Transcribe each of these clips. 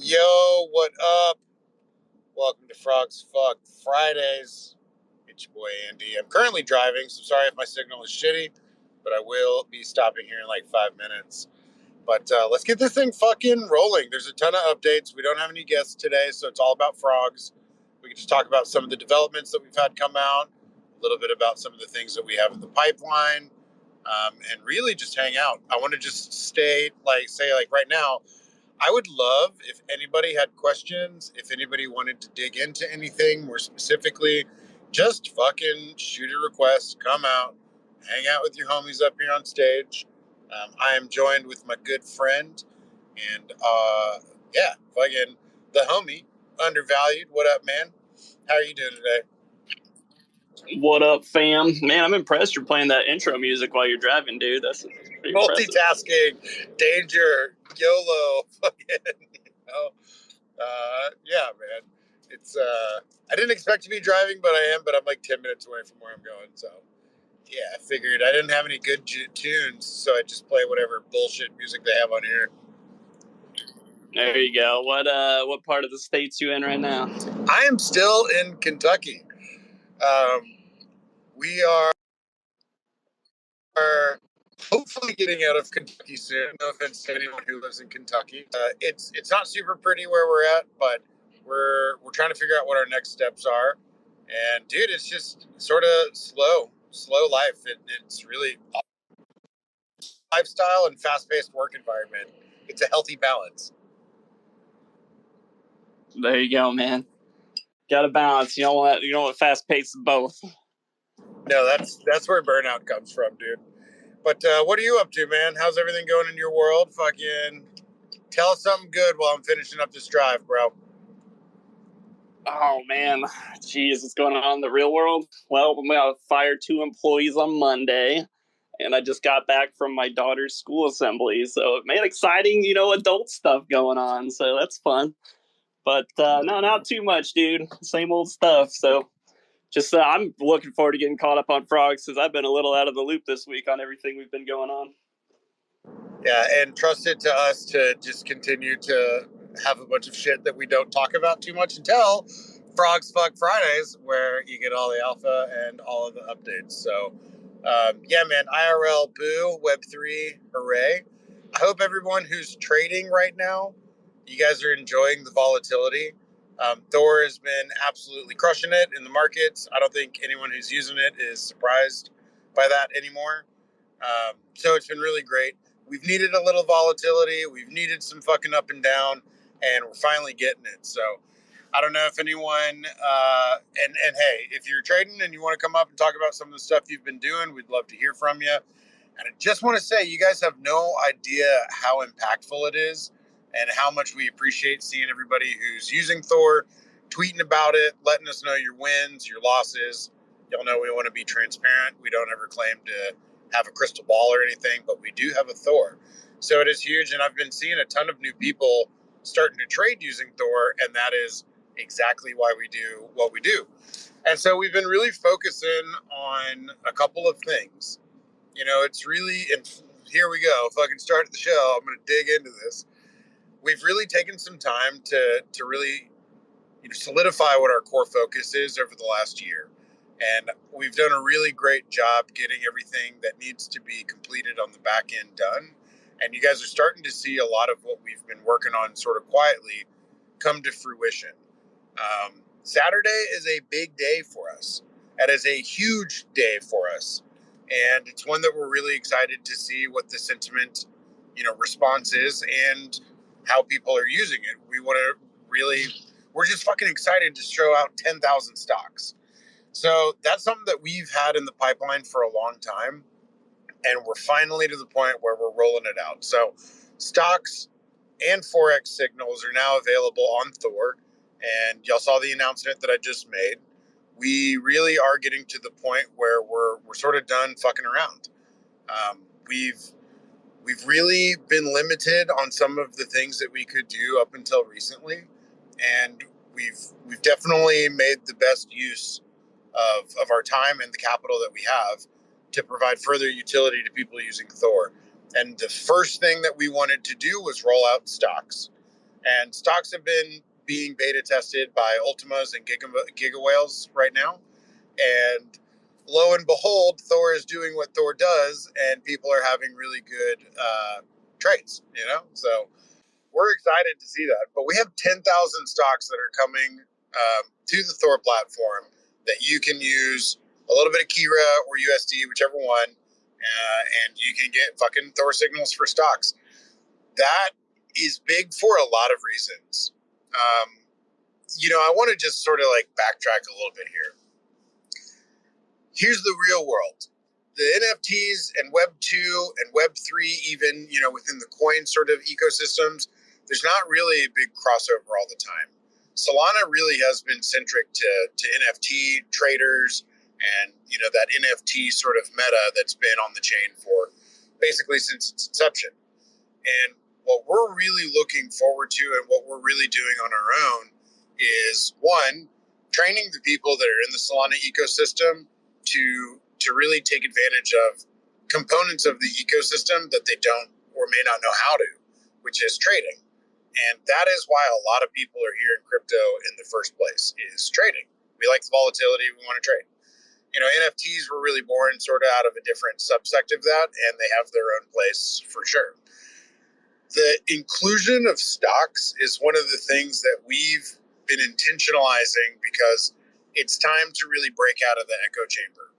Yo, what up? Welcome to Frogs Fuck Fridays. It's your boy Andy. I'm currently driving, so sorry if my signal is shitty, but I will be stopping here in like 5 minutes. But let's get this thing fucking rolling. There's a ton of updates. We don't have any guests today, so it's all about frogs. We can just talk about some of the developments that we've had come out, a little bit about some of the things that we have in the pipeline, and really just hang out. I want to just say right now, I would love if anybody had questions, if anybody wanted to dig into anything more specifically, just fucking shoot a request, come out, hang out with your homies up here on stage. I am joined with my good friend and, fucking the homie, Undervalued. What up, man? How are you doing today? What up, fam? Man, I'm impressed you're playing that intro music while you're driving, dude. That's pretty impressive. Multitasking, danger, YOLO, fucking, yeah, man. It's I didn't expect to be driving, but I am. But I'm like 10 minutes away from where I'm going. So yeah, I figured I didn't have any good tunes, so I just play whatever bullshit music they have on here. There you go. What part of the state's you in right now? I am still in Kentucky. We are hopefully getting out of Kentucky soon. No offense to anyone who lives in Kentucky. It's not super pretty where we're at, but we're trying to figure out what our next steps are. And dude, it's just sort of slow life. It's really lifestyle and fast-paced work environment. It's a healthy balance. There you go, man. Got to balance. You don't want fast paced both. No, that's where burnout comes from, dude. But what are you up to, man? How's everything going in your world? Fucking tell us something good while I'm finishing up this drive, bro. Oh, man. Jeez, what's going on in the real world? Well, I'm going to fire 2 employees on Monday, and I just got back from my daughter's school assembly, so it made exciting, adult stuff going on, so that's fun. But no, not too much, dude. Same old stuff, so just I'm looking forward to getting caught up on frogs because I've been a little out of the loop this week on everything we've been going on. Yeah, and trust it to us to just continue to have a bunch of shit that we don't talk about too much until Frogs Fuck Fridays, where you get all the alpha and all of the updates. So, yeah, man, IRL, boo, Web3, hooray. I hope everyone who's trading right now, you guys are enjoying the volatility. Thor has been absolutely crushing it in the markets. I don't think anyone who's using it is surprised by that anymore. So it's been really great. We've needed a little volatility. We've needed some fucking up and down, and we're finally getting it. So I don't know if anyone, and hey, if you're trading and you want to come up and talk about some of the stuff you've been doing, we'd love to hear from you. And I just want to say, you guys have no idea how impactful it is and how much we appreciate seeing everybody who's using Thor, tweeting about it, letting us know your wins, your losses. Y'all know we want to be transparent. We don't ever claim to have a crystal ball or anything, but we do have a Thor. So it is huge, and I've been seeing a ton of new people starting to trade using Thor, and that is exactly why we do what we do. And so we've been really focusing on a couple of things. It's really, and here we go, fucking start the show. I'm going to dig into this. We've really taken some time to really solidify what our core focus is over the last year. And we've done a really great job getting everything that needs to be completed on the back end done. And you guys are starting to see a lot of what we've been working on sort of quietly come to fruition. Saturday is a big day for us. That is a huge day for us. And it's one that we're really excited to see what the sentiment, response is and how people are using it. We're just fucking excited to show out 10,000 stocks. So that's something that we've had in the pipeline for a long time. And we're finally to the point where we're rolling it out. So stocks and Forex signals are now available on Thor. And y'all saw the announcement that I just made. We really are getting to the point where we're sort of done fucking around. We've really been limited on some of the things that we could do up until recently. And we've definitely made the best use of our time and the capital that we have to provide further utility to people using Thor. And the first thing that we wanted to do was roll out stocks. And stocks have been being beta tested by Ultimas and Giga Whales right now. And lo and behold, Thor is doing what Thor does, and people are having really good trades, you know? So we're excited to see that. But we have 10,000 stocks that are coming to the Thor platform that you can use a little bit of Kira or USD, whichever one, and you can get fucking Thor signals for stocks. That is big for a lot of reasons. I want to just sort of like backtrack a little bit here. Here's the real world. The NFTs and Web 2 and Web 3, even, within the coin sort of ecosystems, there's not really a big crossover all the time. Solana really has been centric to NFT traders and, that NFT sort of meta that's been on the chain for basically since its inception. And what we're really looking forward to and what we're really doing on our own is, one, training the people that are in the Solana ecosystem to really take advantage of components of the ecosystem that they don't or may not know how to, which is trading. And that is why a lot of people are here in crypto in the first place, is trading. We like the volatility, we want to trade. NFTs were really born sort of out of a different subsect of that, and they have their own place for sure. The inclusion of stocks is one of the things that we've been intentionalizing because it's time to really break out of the echo chamber.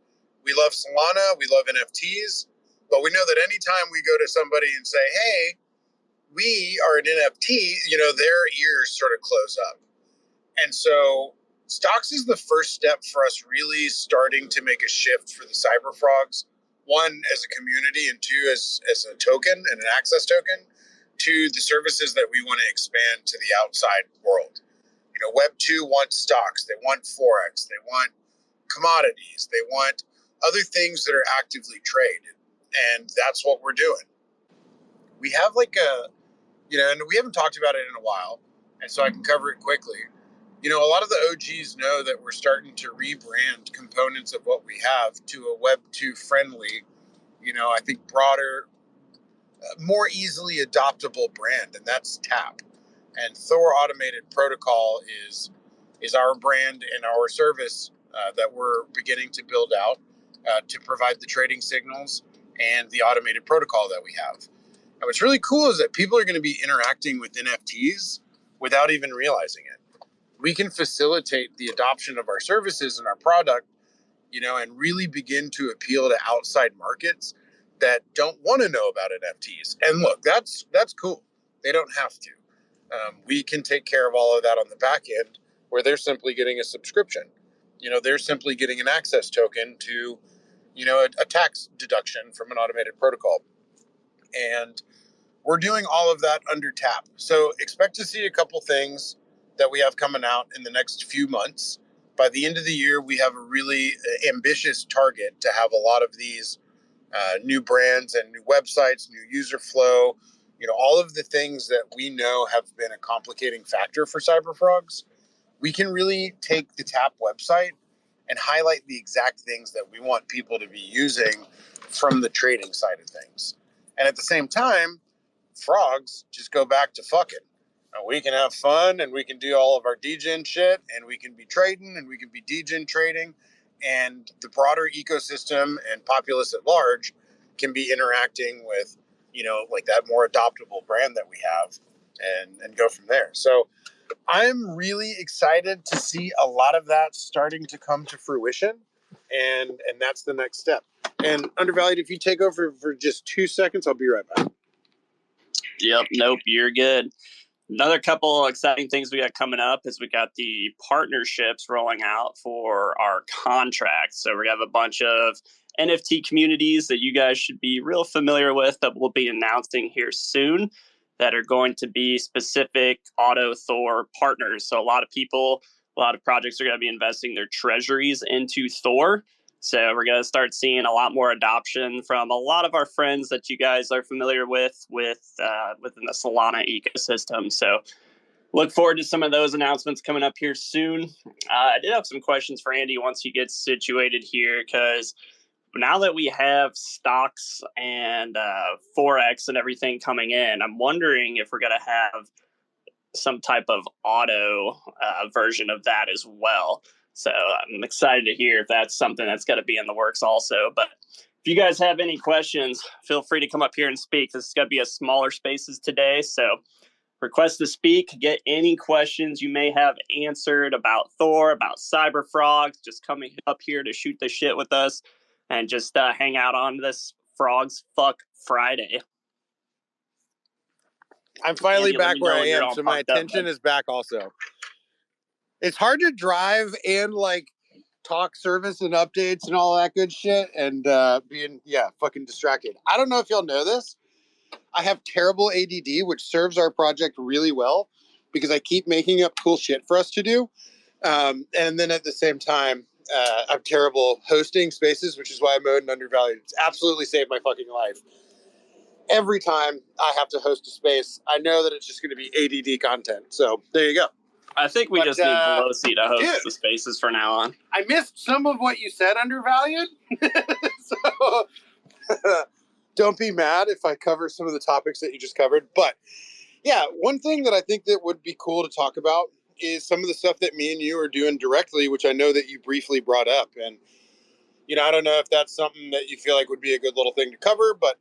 We love Solana, we love NFTs, but we know that anytime we go to somebody and say, hey, we are an NFT, their ears sort of close up. And so stocks is the first step for us really starting to make a shift for the cyber frogs. One, as a community, and two, as a token and an access token to the services that we want to expand to the outside world. Web 2 wants stocks, they want Forex, they want commodities, they want other things that are actively traded. And that's what we're doing. We have and we haven't talked about it in a while, and so I can cover it quickly. A lot of the OGs know that we're starting to rebrand components of what we have to a Web 2 friendly, I think broader, more easily adoptable brand, and that's Tap. And Thor Automated Protocol is our brand and our service that we're beginning to build out to provide the trading signals and the automated protocol that we have. And what's really cool is that people are going to be interacting with NFTs without even realizing it. We can facilitate the adoption of our services and our product, and really begin to appeal to outside markets that don't want to know about NFTs. And look, that's cool. They don't have to. We can take care of all of that on the back end, where they're simply getting a subscription. They're simply getting an access token to, a tax deduction from an automated protocol. And we're doing all of that under Tap. So expect to see a couple things that we have coming out in the next few months. By the end of the year, we have a really ambitious target to have a lot of these new brands and new websites, new user flow, all of the things that we know have been a complicating factor for cyberfrogs. We can really take the Tap website and highlight the exact things that we want people to be using from the trading side of things. And at the same time, frogs just go back to fucking. We can have fun and we can do all of our degen shit and we can be trading and we can be degen trading, and the broader ecosystem and populace at large can be interacting with, like that more adoptable brand that we have and go from there. So I'm really excited to see a lot of that starting to come to fruition, and that's the next step. And Undervalued, if you take over for just 2 seconds, I'll be right back. Yep, nope, you're good. Another couple exciting things we got coming up is we got the partnerships rolling out for our contracts. So we're going to have a bunch of NFT communities that you guys should be real familiar with that we'll be announcing here soon that are going to be specific Auto Thor partners. So a lot of projects are going to be investing their treasuries into Thor. So we're going to start seeing a lot more adoption from a lot of our friends that you guys are familiar with within the Solana ecosystem. So look forward to some of those announcements coming up here soon. I did have some questions for Andy once he gets situated here, because now that we have stocks and Forex and everything coming in, I'm wondering if we're going to have some type of auto version of that as well. So I'm excited to hear if that's something that's going to be in the works also. But if you guys have any questions, feel free to come up here and speak. This is going to be a smaller spaces today, so request to speak. Get any questions you may have answered about Thor, about Cyber Frogs. Just coming up here to shoot the shit with us and just hang out on this Frogs Fuck Friday. I'm finally back where I am, so my attention is back also. It's hard to drive and like talk service and updates and all that good shit and being fucking distracted. I don't know if y'all know this. I have terrible ADD, which serves our project really well because I keep making up cool shit for us to do. And then at the same time, I'm terrible hosting spaces, which is why I'm owed and undervalued. It's absolutely saved my fucking life. Every time I have to host a space, I know that it's just going to be ADD content. So there you go. I think we just need Pelosi to host the spaces for now on. I missed some of what you said, undervalued. So don't be mad if I cover some of the topics that you just covered. But yeah, one thing that I think that would be cool to talk about is some of the stuff that me and you are doing directly, which I know that you briefly brought up. And, you know, I don't know if that's something that you feel like would be a good little thing to cover, but,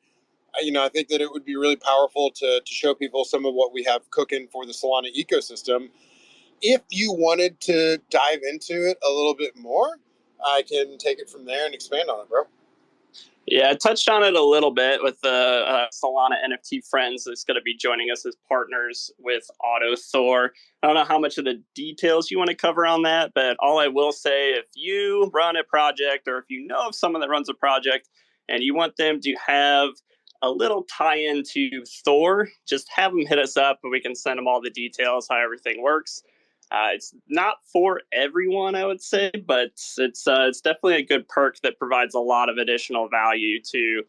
you know, I think that it would be really powerful to show people some of what we have cooking for the Solana ecosystem. If you wanted to dive into it a little bit more, I can take it from there and expand on it, bro. Yeah, I touched on it a little bit with the Solana NFT friends that's going to be joining us as partners with Auto Thor. I don't know how much of the details you want to cover on that, but all I will say, if you run a project or if you know of someone that runs a project and you want them to have a little tie-in to Thor, just have them hit us up and we can send them all the details, how everything works. It's not for everyone, I would say, but it's definitely a good perk that provides a lot of additional value to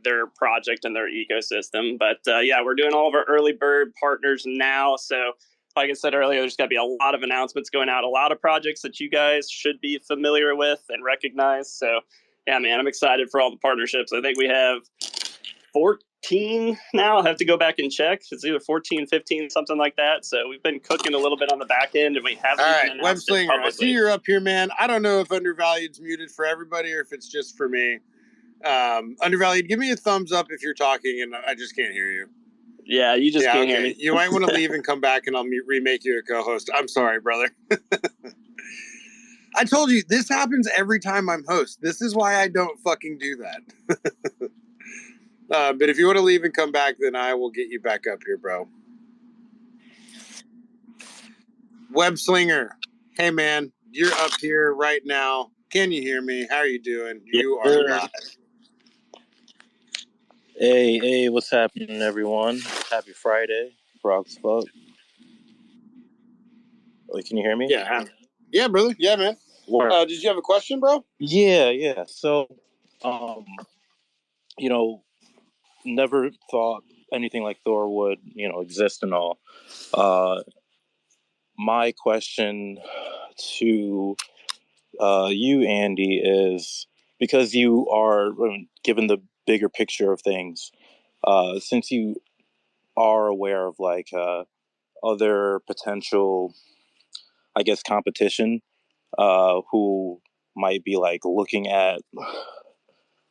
their project and their ecosystem. But yeah, we're doing all of our early bird partners now. So like I said earlier, there's going to be a lot of announcements going out, a lot of projects that you guys should be familiar with and recognize. So yeah, man, I'm excited for all the partnerships. I think we have 14 now. I'll have to go back and check. It's either 14, 15, something like that. So we've been cooking a little bit on the back end and we haven't even announced it publicly. I see you're up here, man. I don't know if Undervalued's muted for everybody or if it's just for me. Undervalued, give me a thumbs up if you're talking and I just can't hear you. Yeah, you just can't hear me. You might want to leave and come back and I'll remake you a co-host. I'm sorry, brother. I told you, this happens every time I'm host. This is why I don't fucking do that. But if you want to leave and come back, then I will get you back up here, bro. Web Slinger. Hey, man, you're up here right now. Can you hear me? How are you doing? You are live. Hey, what's happening, everyone? Happy Friday. Frogs fuck. Wait, can you hear me? Yeah, brother. Yeah, man. Did you have a question, bro? Yeah. So, you know, never thought anything like Thor would, exist and all. My question to you, Andy, is because you are given the bigger picture of things, since you are aware of like other potential, I guess, competition, who might be like looking at,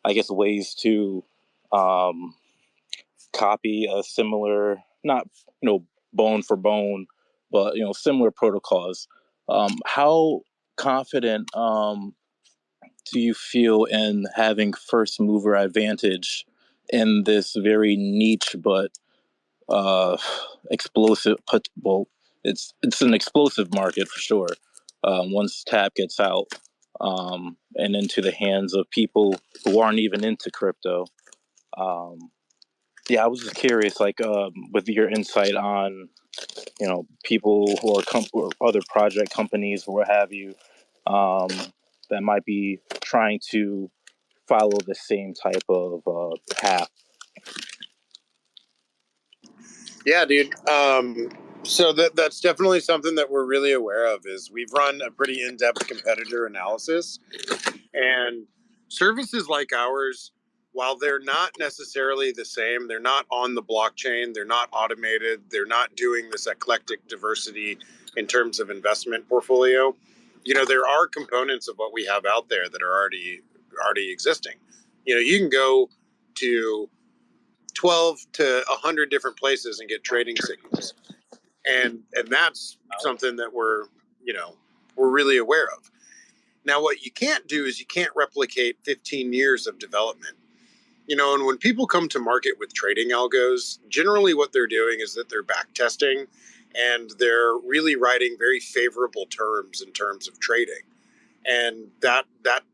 I guess, ways to copy a similar, not bone for bone, but similar protocols. How confident do you feel in having first mover advantage in this very niche but explosive? It's an explosive market for sure. Once Tap gets out and into the hands of people who aren't even into crypto. I was just curious, like, with your insight on, people who are or other project companies or what have you, that might be trying to follow the same type of path. Yeah, dude. So that's definitely something that we're really aware of. Is we've run a pretty in-depth competitor analysis, and services like ours while they're not necessarily the same, they're not on the blockchain, they're not automated, they're not doing this eclectic diversity in terms of investment portfolio. You know, there are components of what we have out there that are already existing. You know, you can go to 12 to 100 different places and get trading signals. And that's something that we're really aware of. Now, what you can't do is you can't replicate 15 years of development. You know, and when people come to market with trading algos, generally what they're doing is that they're back testing and they're really writing very favorable terms in terms of trading. And that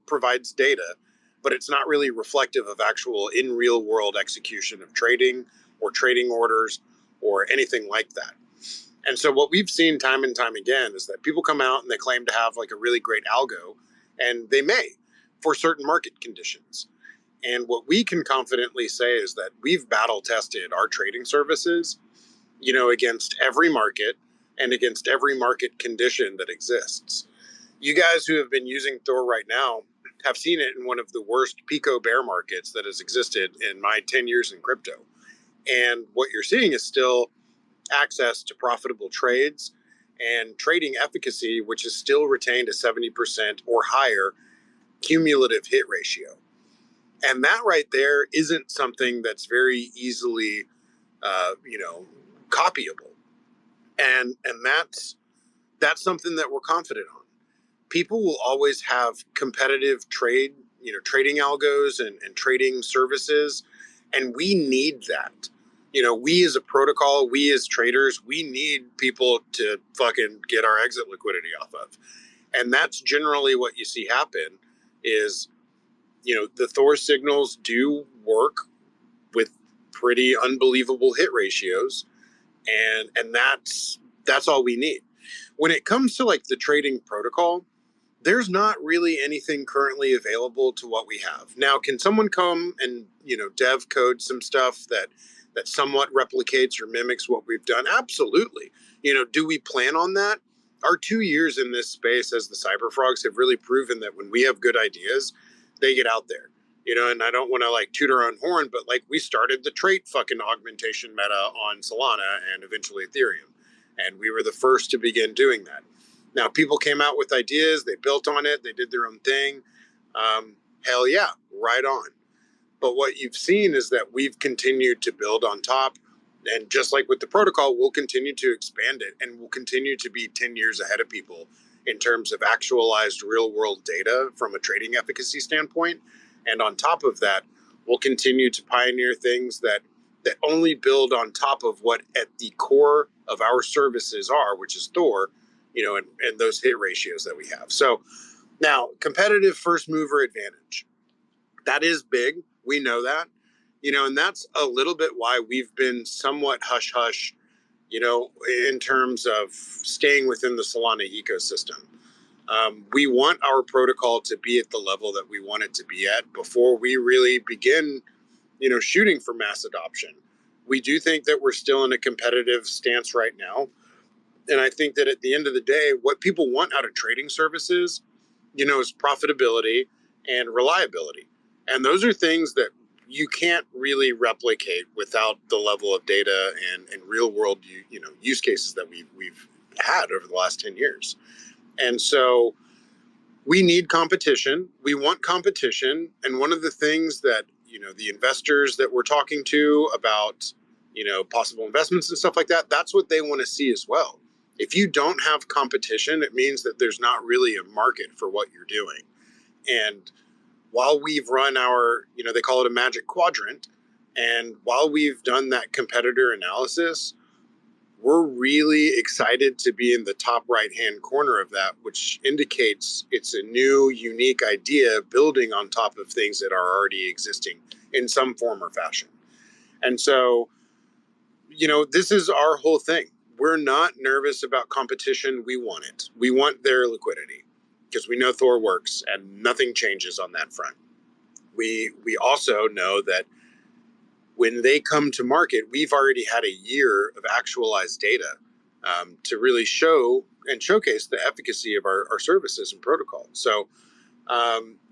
provides data, but it's not really reflective of actual in real world execution of trading or trading orders or anything like that. And so what we've seen time and time again is that people come out and they claim to have like a really great algo, and they may for certain market conditions. And what we can confidently say is that we've battle tested our trading services, you know, against every market and against every market condition that exists. You guys who have been using Thor right now have seen it in one of the worst Pico bear markets that has existed in my 10 years in crypto. And what you're seeing is still access to profitable trades and trading efficacy, which is still retained a 70% or higher cumulative hit ratio. And that right there isn't something that's very easily, copyable. And that's something that we're confident on. People will always have competitive trading algos and trading services, and we need that. You know, we as a protocol, we as traders, we need people to fucking get our exit liquidity off of. And that's generally what you see happen is, you know, the Thor signals do work with pretty unbelievable hit ratios, and that's all we need. When it comes to like the trading protocol, there's not really anything currently available to what we have. Now, can someone come and, you know, dev code some stuff that somewhat replicates or mimics what we've done? Absolutely. You know, do we plan on that? Our 2 years in this space as the cyber frogs have really proven that when we have good ideas, they get out there. You know, and I don't want to like toot our own horn, but like we started the trait fucking augmentation meta on Solana and eventually Ethereum. And we were the first to begin doing that. Now, people came out with ideas, they built on it, they did their own thing. Hell yeah, right on. But what you've seen is that we've continued to build on top. And just like with the protocol, we'll continue to expand it, and we'll continue to be 10 years ahead of people in terms of actualized real world data from a trading efficacy standpoint. And on top of that, we'll continue to pioneer things that only build on top of what at the core of our services are, which is Thor, you know, and those hit ratios that we have. So now, competitive first mover advantage. That is big. We know that, you know, and that's a little bit why we've been somewhat hush hush, you know, in terms of staying within the Solana ecosystem. We want our protocol to be at the level that we want it to be at before we really begin, you know, shooting for mass adoption. We do think that we're still in a competitive stance right now. And I think that at the end of the day, what people want out of trading services, you know, is profitability and reliability. And those are things that you can't really replicate without the level of data and real world, you know, use cases that we've had over the last 10 years. And so we need competition. We want competition. And one of the things that, you know, the investors that we're talking to about, you know, possible investments and stuff like that, that's what they want to see as well. If you don't have competition, it means that there's not really a market for what you're doing. And while we've run our, you know, they call it a magic quadrant, and while we've done that competitor analysis, we're really excited to be in the top right-hand corner of that, which indicates it's a new, unique idea building on top of things that are already existing in some form or fashion. And so, you know, this is our whole thing. We're not nervous about competition. We want it. We want their liquidity because we know Thor works and nothing changes on that front. We also know that when they come to market, we've already had a year of actualized data to really show and showcase the efficacy of our services and protocols. So,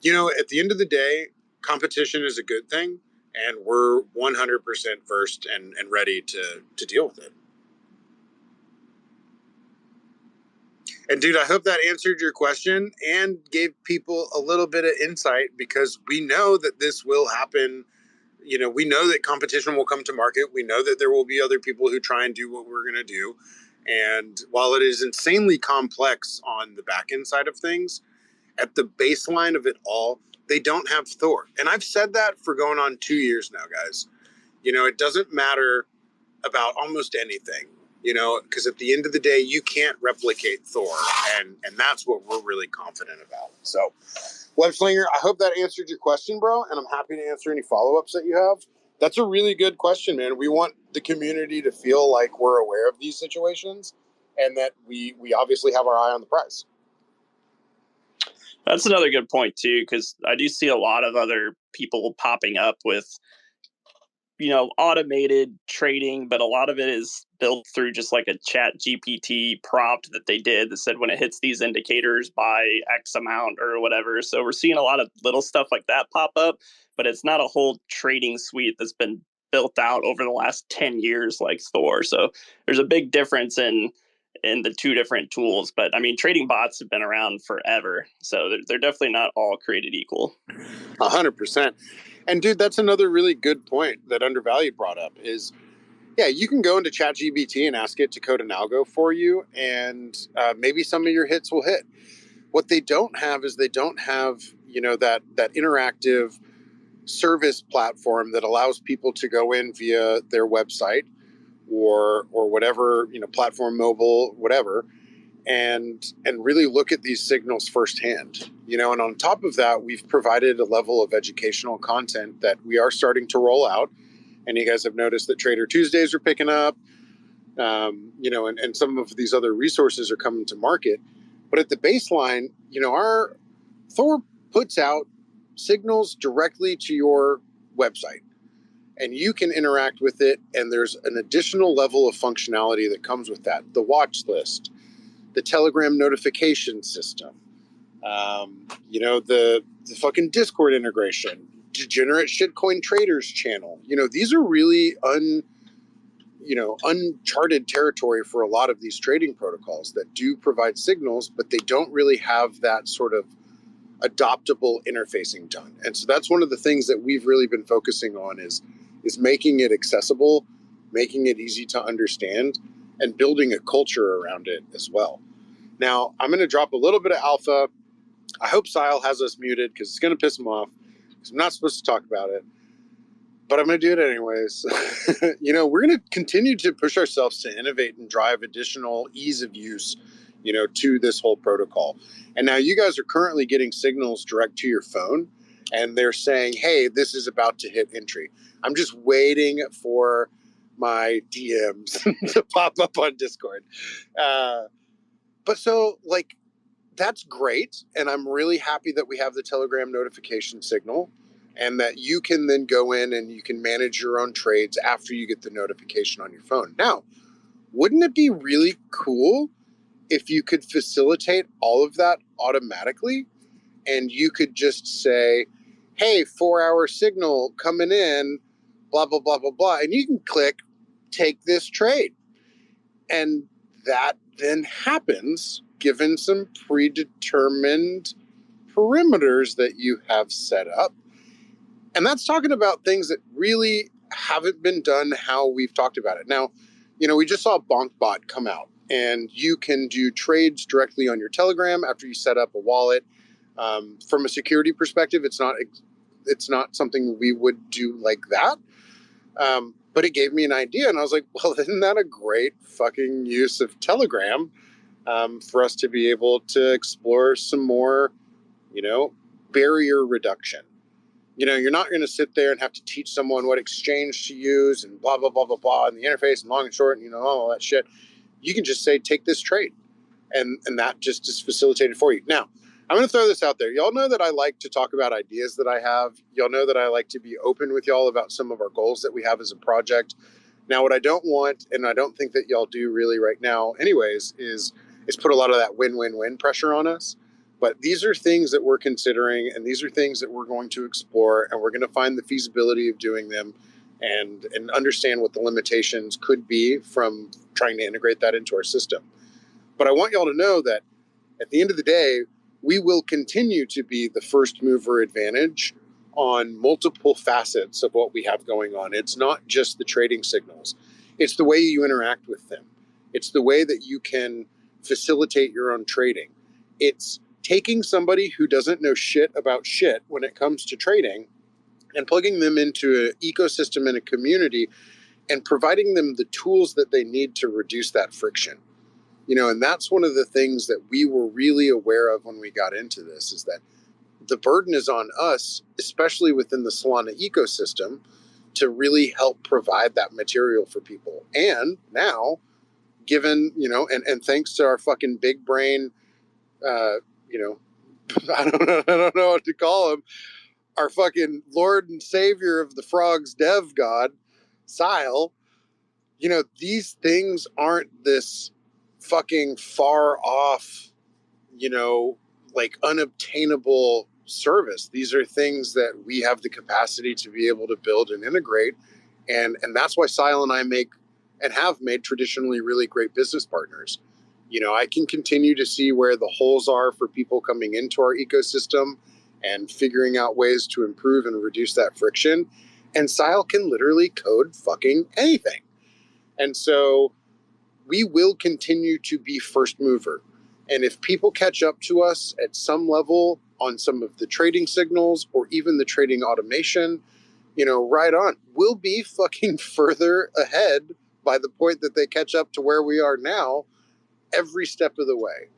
you know, at the end of the day, competition is a good thing, and we're 100% versed and ready to deal with it. And dude, I hope that answered your question and gave people a little bit of insight, because we know that this will happen. You know, we know that competition will come to market. We know that there will be other people who try and do what we're going to do. And while it is insanely complex on the back end side of things, at the baseline of it all, they don't have Thor. And I've said that for going on 2 years now, guys. You know, it doesn't matter about almost anything, you know, because at the end of the day, you can't replicate Thor. And that's what we're really confident about. So, Webslinger, I hope that answered your question, bro. And I'm happy to answer any follow-ups that you have. That's a really good question, man. We want the community to feel like we're aware of these situations and that we obviously have our eye on the prize. That's another good point too, because I do see a lot of other people popping up with, you know, automated trading, but a lot of it is built through just like a chat GPT prompt that they did that said when it hits these indicators by X amount or whatever. So we're seeing a lot of little stuff like that pop up, but it's not a whole trading suite that's been built out over the last 10 years like Thor. So there's a big difference in the two different tools. But I mean, trading bots have been around forever. So they're definitely not all created equal. 100%. And dude, that's another really good point that Undervalued brought up is, yeah, you can go into ChatGPT and ask it to code an algo for you, and maybe some of your hits will hit. What they don't have is they don't have, you know, that interactive service platform that allows people to go in via their website or whatever, you know, platform, mobile, whatever, and really look at these signals firsthand, you know. And on top of that, we've provided a level of educational content that we are starting to roll out. And you guys have noticed that Trader Tuesdays are picking up, you know, and some of these other resources are coming to market. But at the baseline, you know, our Thor puts out signals directly to your website, and you can interact with it. And there's an additional level of functionality that comes with that: the watch list, the Telegram notification system, you know, the fucking Discord integration, degenerate shitcoin traders channel. You know, these are really uncharted territory for a lot of these trading protocols that do provide signals, but they don't really have that sort of adoptable interfacing done. And so that's one of the things that we've really been focusing on is making it accessible, making it easy to understand, and building a culture around it as well. Now, I'm going to drop a little bit of alpha. I hope Sile has us muted because it's going to piss him off, because I'm not supposed to talk about it. But I'm going to do it anyways. You know, we're going to continue to push ourselves to innovate and drive additional ease of use, you know, to this whole protocol. And now you guys are currently getting signals direct to your phone, and they're saying, hey, this is about to hit entry. I'm just waiting for my DMs to pop up on Discord. But so, like, that's great. And I'm really happy that we have the Telegram notification signal, and that you can then go in and you can manage your own trades after you get the notification on your phone. Now, wouldn't it be really cool if you could facilitate all of that automatically, and you could just say, hey, 4-hour signal coming in, blah, blah, blah, blah, blah. And you can click, take this trade. And that then happens given some predetermined perimeters that you have set up. And that's talking about things that really haven't been done how we've talked about it. Now, you know, we just saw BonkBot come out, and you can do trades directly on your Telegram after you set up a wallet. From a security perspective, it's not something we would do like that. But it gave me an idea, and I was like, well, isn't that a great fucking use of Telegram for us to be able to explore some more, you know, barrier reduction? You know, you're not going to sit there and have to teach someone what exchange to use and blah, blah, blah, blah, blah, and the interface and long and short and, you know, all that shit. You can just say, take this trade. And that just is facilitated for you. Now, I'm going to throw this out there. Y'all know that I like to talk about ideas that I have. Y'all know that I like to be open with y'all about some of our goals that we have as a project. Now, what I don't want, and I don't think that y'all do really right now anyways, is put a lot of that win-win-win pressure on us. But these are things that we're considering, and these are things that we're going to explore, and we're going to find the feasibility of doing them and understand what the limitations could be from trying to integrate that into our system. But I want y'all to know that at the end of the day, we will continue to be the first mover advantage on multiple facets of what we have going on. It's not just the trading signals. It's the way you interact with them. It's the way that you can facilitate your own trading. It's taking somebody who doesn't know shit about shit when it comes to trading and plugging them into an ecosystem and a community and providing them the tools that they need to reduce that friction. You know, and that's one of the things that we were really aware of when we got into this, is that the burden is on us, especially within the Solana ecosystem, to really help provide that material for people. And now, given, you know, and thanks to our fucking big brain, you know, I don't know what to call him, our fucking Lord and Savior of the frogs dev god, Sile, you know, these things aren't this fucking far off, you know, like unobtainable service. These are things that we have the capacity to be able to build and integrate. And that's why Sile and I make and have made traditionally really great business partners. You know, I can continue to see where the holes are for people coming into our ecosystem and figuring out ways to improve and reduce that friction. And Sile can literally code fucking anything. And so we will continue to be first mover. And if people catch up to us at some level on some of the trading signals or even the trading automation, you know, right on. We'll be fucking further ahead by the point that they catch up to where we are now every step of the way.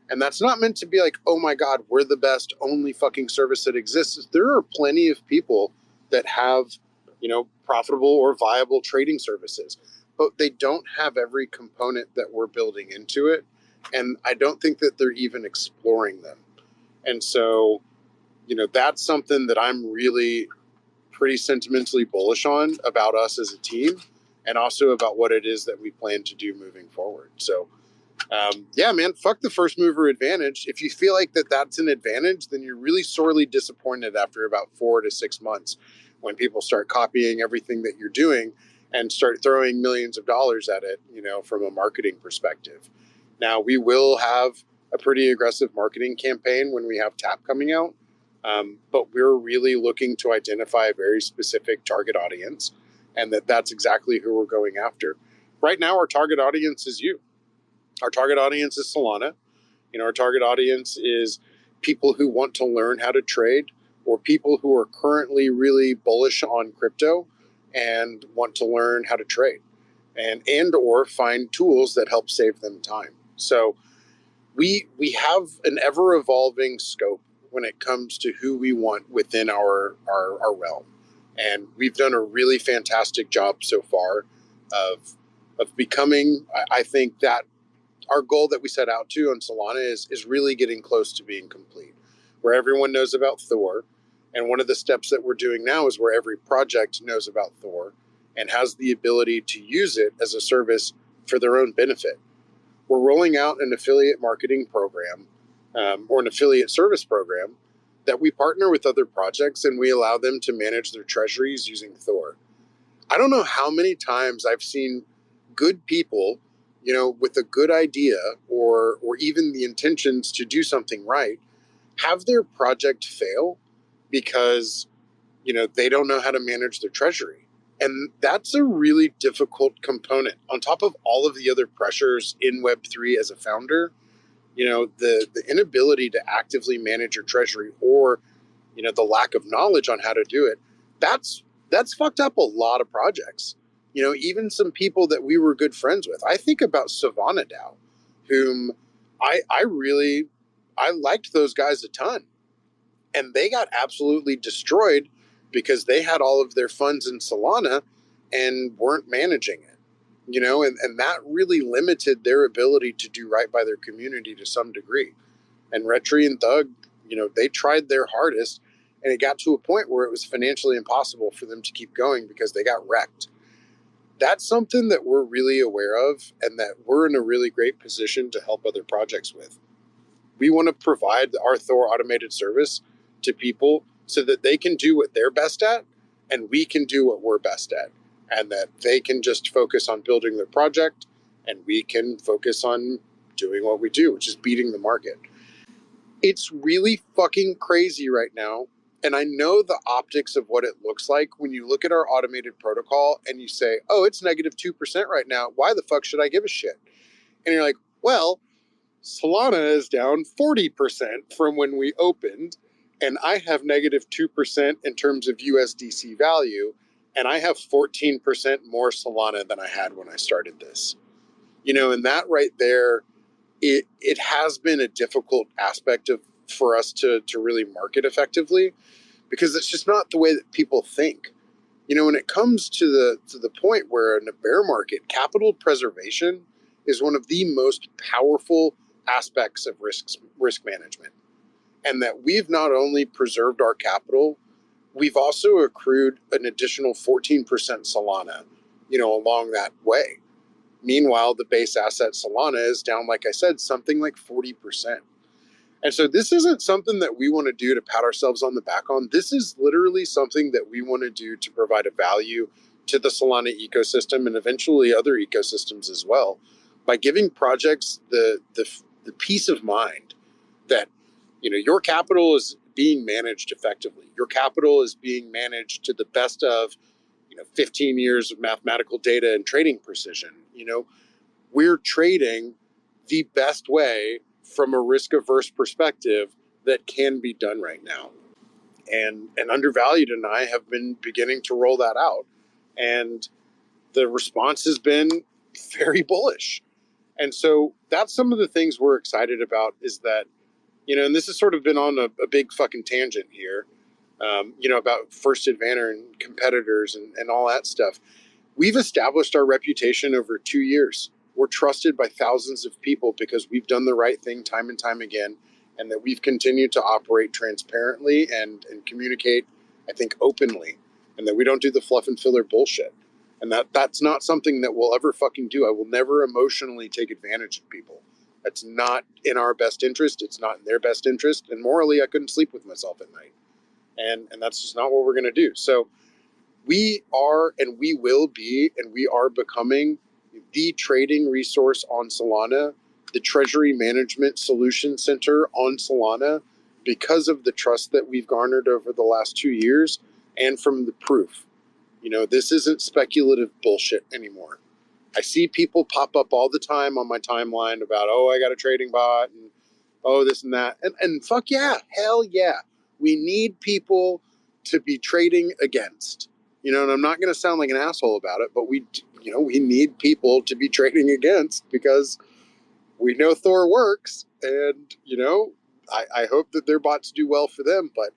And that's not meant to be like, oh my God, we're the best only fucking service that exists. There are plenty of people that have, you know, profitable or viable trading services, but they don't have every component that we're building into it. And I don't think that they're even exploring them. And so, you know, that's something that I'm really pretty sentimentally bullish on about us as a team, and also about what it is that we plan to do moving forward. So, yeah, man, fuck the first mover advantage. If you feel like that's an advantage, then you're really sorely disappointed after about 4 to 6 months when people start copying everything that you're doing and start throwing millions of dollars at it, you know, from a marketing perspective. Now, we will have a pretty aggressive marketing campaign when we have Tap coming out, but we're really looking to identify a very specific target audience, and that's exactly who we're going after. Right now, our target audience is you. Our target audience is Solana. You know, our target audience is people who want to learn how to trade, or people who are currently really bullish on crypto and want to learn how to trade and or find tools that help save them time. So we have an ever evolving scope when it comes to who we want within our realm. And we've done a really fantastic job so far of becoming, I think that our goal that we set out to on Solana is really getting close to being complete, where everyone knows about Thor. And one of the steps that we're doing now is where every project knows about Thor and has the ability to use it as a service for their own benefit. We're rolling out an affiliate marketing program or an affiliate service program that we partner with other projects, and we allow them to manage their treasuries using Thor. I don't know how many times I've seen good people, you know, with a good idea or even the intentions to do something right, have their project fail because, you know, they don't know how to manage their treasury. And that's a really difficult component. On top of all of the other pressures in Web3 as a founder, you know, the inability to actively manage your treasury, or, you know, the lack of knowledge on how to do it, that's fucked up a lot of projects. You know, even some people that we were good friends with. I think about Savannah DAO, whom I liked those guys a ton. And they got absolutely destroyed because they had all of their funds in Solana and weren't managing it. You know, and that really limited their ability to do right by their community to some degree. And Retri and Thug, you know, they tried their hardest, and it got to a point where it was financially impossible for them to keep going because they got wrecked. That's something that we're really aware of and that we're in a really great position to help other projects with. We want to provide our Thor automated service to people so that they can do what they're best at and we can do what we're best at, and that they can just focus on building their project and we can focus on doing what we do, which is beating the market. It's really fucking crazy right now. And I know the optics of what it looks like when you look at our automated protocol and you say, oh, it's negative 2% right now. Why the fuck should I give a shit? And you're like, well, Solana is down 40% from when we opened, and I have negative 2% in terms of USDC value, and I have 14% more Solana than I had when I started this. You know, and that right there, it has been a difficult aspect of for us to really market effectively, because it's just not the way that people think. You know, when it comes to the point where in a bear market, capital preservation is one of the most powerful aspects of risk management. And that we've not only preserved our capital, we've also accrued an additional 14% Solana, you know, along that way. Meanwhile, the base asset Solana is down, like I said, something like 40%. And so this isn't something that we want to do to pat ourselves on the back on. This is literally something that we want to do to provide a value to the Solana ecosystem and eventually other ecosystems as well, by giving projects the peace of mind that, you know, your capital is being managed effectively. Your capital is being managed to the best of, you know, 15 years of mathematical data and trading precision. You know, we're trading the best way from a risk-averse perspective that can be done right now. And Undervalued and I have been beginning to roll that out. And the response has been very bullish. And so that's some of the things we're excited about, is that, you know, and this has sort of been on a big fucking tangent here, you know, about First Advanter and competitors and all that stuff. We've established our reputation over 2 years. We're trusted by thousands of people because we've done the right thing time and time again, and that we've continued to operate transparently and communicate, I think, openly, and that we don't do the fluff and filler bullshit. And that's not something that we'll ever fucking do. I will never emotionally take advantage of people. That's not in our best interest. It's not in their best interest. And morally, I couldn't sleep with myself at night. And that's just not what we're going to do. So we are, and we will be, and we are becoming the trading resource on Solana, the treasury management solution center on Solana, because of the trust that we've garnered over the last 2 years and from the proof. You know, this isn't speculative bullshit anymore. I see people pop up all the time on my timeline about, oh, I got a trading bot and oh, this and that. And fuck yeah, hell yeah. We need people to be trading against. You know, and I'm not going to sound like an asshole about it, but we need people to be trading against, because we know Thor works, and, you know, I hope that their bots do well for them, but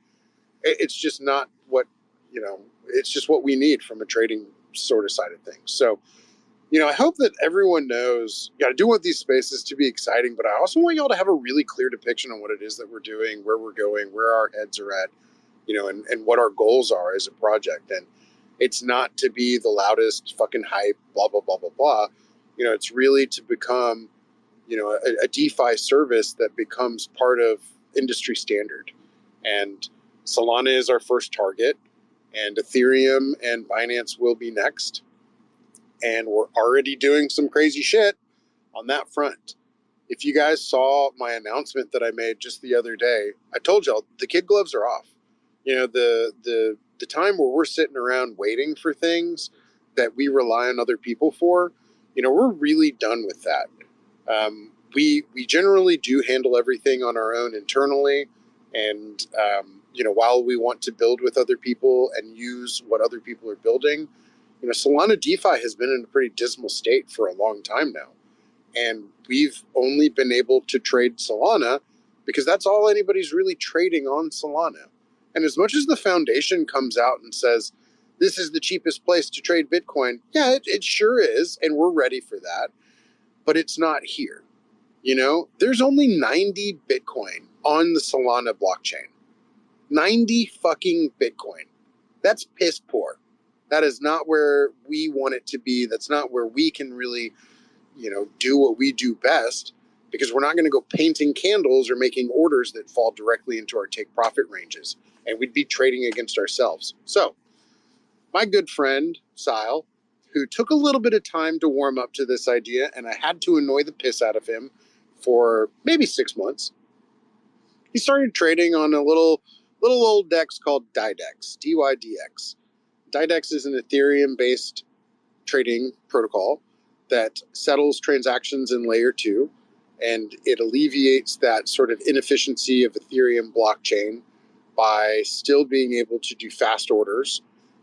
it's just not what, you know, it's just what we need from a trading sort of side of things. So, you know, I hope that everyone knows, I do want these spaces to be exciting, but I also want y'all to have a really clear depiction on what it is that we're doing, where we're going, where our heads are at, you know, and what our goals are as a project. And it's not to be the loudest fucking hype, blah, blah, blah, blah, blah. You know, it's really to become, you know, a DeFi service that becomes part of industry standard. And Solana is our first target, and Ethereum and Binance will be next. And we're already doing some crazy shit on that front. If you guys saw my announcement that I made just the other day, I told y'all the kid gloves are off. You know, the time where we're sitting around waiting for things that we rely on other people for, you know, we're really done with that. We generally do handle everything on our own internally, and you know, while we want to build with other people and use what other people are building, you know, Solana DeFi has been in a pretty dismal state for a long time now, and we've only been able to trade Solana because that's all anybody's really trading on Solana. And as much as the foundation comes out and says, this is the cheapest place to trade Bitcoin, yeah, it sure is, and we're ready for that, but it's not here. You know, there's only 90 Bitcoin on the Solana blockchain. 90 fucking Bitcoin. That's piss poor. That is not where we want it to be. That's not where we can really, you know, do what we do best. because we're not going to go painting candles or making orders that fall directly into our take profit ranges, and we'd be trading against ourselves. So my good friend Sile, who took a little bit of time to warm up to this idea, and I had to annoy the piss out of him for maybe 6 months, he started trading on a little old DEX called DYDX, DYDX. DYDX is an Ethereum-based trading protocol that settles transactions in layer 2, and it alleviates that sort of inefficiency of Ethereum blockchain by still being able to do fast orders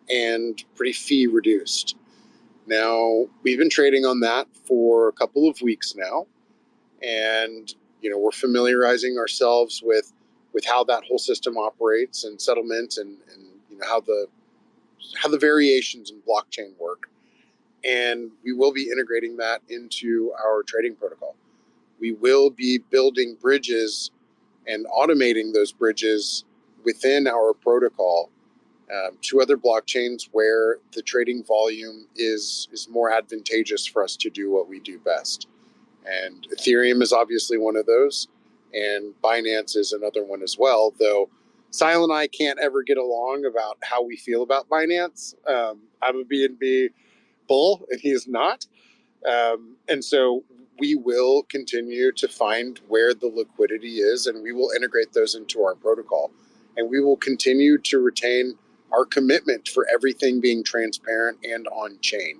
and pretty fee reduced. Now, we've been trading on that for a couple of weeks now, and we're familiarizing ourselves with how that whole system operates and settlement and how the variations in blockchain work. And we will be integrating that into our trading protocol. We will be building bridges and automating those bridges within our protocol to other blockchains where the trading volume is more advantageous for us to do what we do best. And Ethereum is obviously one of those, and Binance is another one as well, though Sile and I can't ever get along about how we feel about Binance. I'm a BNB bull, and he is not. And so we will continue to find where the liquidity is, and we will integrate those into our protocol. And we will continue to retain our commitment for everything being transparent and on chain.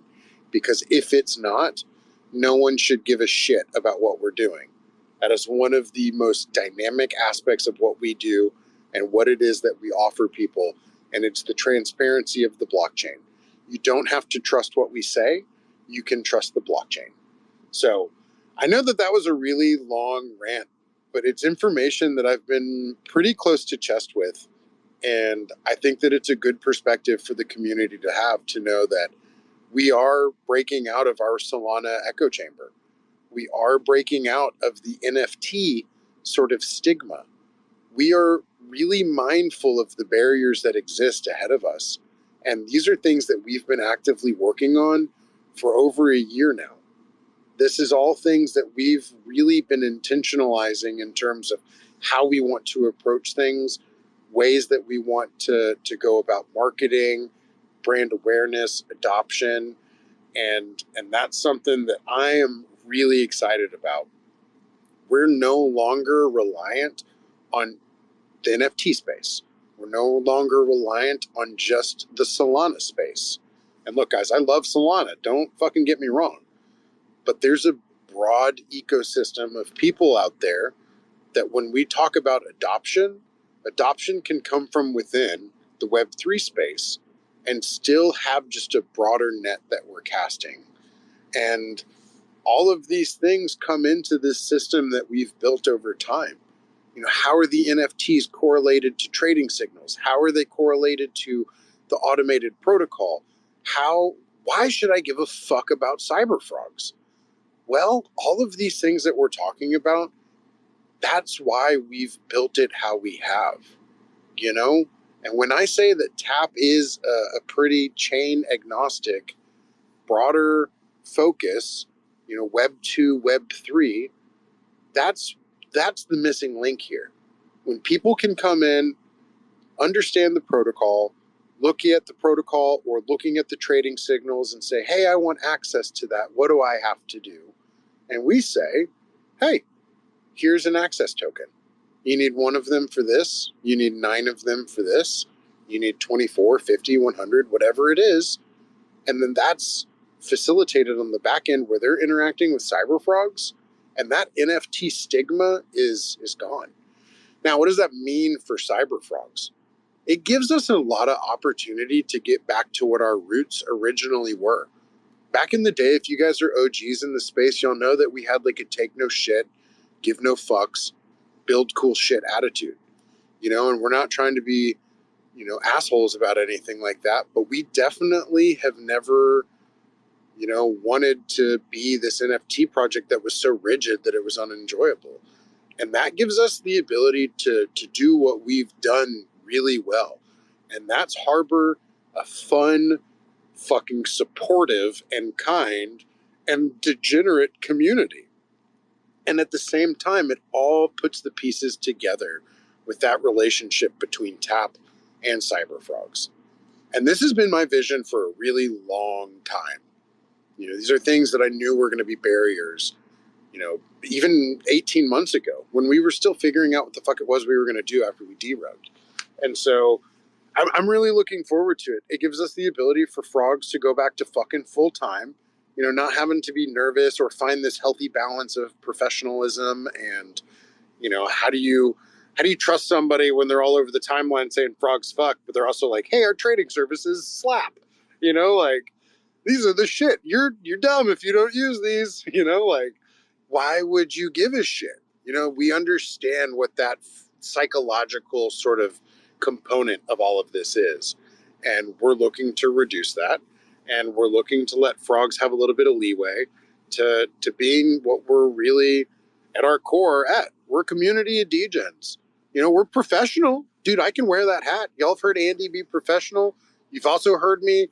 Because if it's not, no one should give a shit about what we're doing. That is one of the most dynamic aspects of what we do and what it is that we offer people. And it's the transparency of the blockchain. You don't have to trust what we say. You can trust the blockchain. So I know that was a really long rant, but it's information that I've been pretty close to chest with. And I think that it's a good perspective for the community to have, to know that we are breaking out of our Solana echo chamber. We are breaking out of the NFT sort of stigma. We are really mindful of the barriers that exist ahead of us. And these are things that we've been actively working on for over a year now. This is all things that we've really been intentionalizing in terms of how we want to approach things, ways that we want to go about marketing, brand awareness, adoption, and that's something that I am really excited about. We're no longer reliant on the NFT space. We're no longer reliant on just the Solana space. And look, guys, I love Solana. Don't fucking get me wrong. But there's a broad ecosystem of people out there that when we talk about adoption can come from within the Web3 space and still have just a broader net that we're casting. And all of these things come into this system that we've built over time. How are the NFTs correlated to trading signals? How are they correlated to the automated protocol? Why should I give a fuck about cyber frogs? Well, all of these things that we're talking about, that's why we've built it how we have, And when I say that Tap is a pretty chain agnostic, broader focus, Web 2, Web 3, that's the missing link here. When people can come in, understand the protocol, look at the protocol or looking at the trading signals and say, hey, I want access to that. What do I have to do? And we say, hey, here's an access token. You need 1 of them for this. You need 9 of them for this. You need 24, 50, 100, whatever it is. And then that's facilitated on the back end where they're interacting with cyber frogs. And that NFT stigma is gone. Now, what does that mean for cyber frogs? It gives us a lot of opportunity to get back to what our roots originally were. Back in the day, if you guys are OGs in the space, you'll know that we had like a take no shit, give no fucks, build cool shit attitude, and we're not trying to be, assholes about anything like that, but we definitely have never, wanted to be this NFT project that was so rigid that it was unenjoyable. And that gives us the ability to do what we've done really well. And that's harbor a fun, fucking supportive and kind and degenerate community. And at the same time, it all puts the pieces together with that relationship between Tap and Cyberfrogs. And this has been my vision for a really long time. You know, these are things that I knew were going to be barriers, you know, even 18 months ago when we were still figuring out what the fuck it was we were going to do after we derugged. And so I'm really looking forward to it. It gives us the ability for Frogs to go back to fucking full time, you know, not having to be nervous or find this healthy balance of professionalism. And, you know, how do you trust somebody when they're all over the timeline saying Frogs fuck, but they're also like, hey, our trading services slap, you know, like, these are the shit. You're dumb if you don't use these, you know, like, why would you give a shit? You know, we understand what that psychological sort of component of all of this is. And we're looking to reduce that. And we're looking to let Frogs have a little bit of leeway to being what we're really at our core at. We're a community of degens. You know, we're professional. Dude, I can wear that hat. Y'all have heard Andy be professional. You've also heard me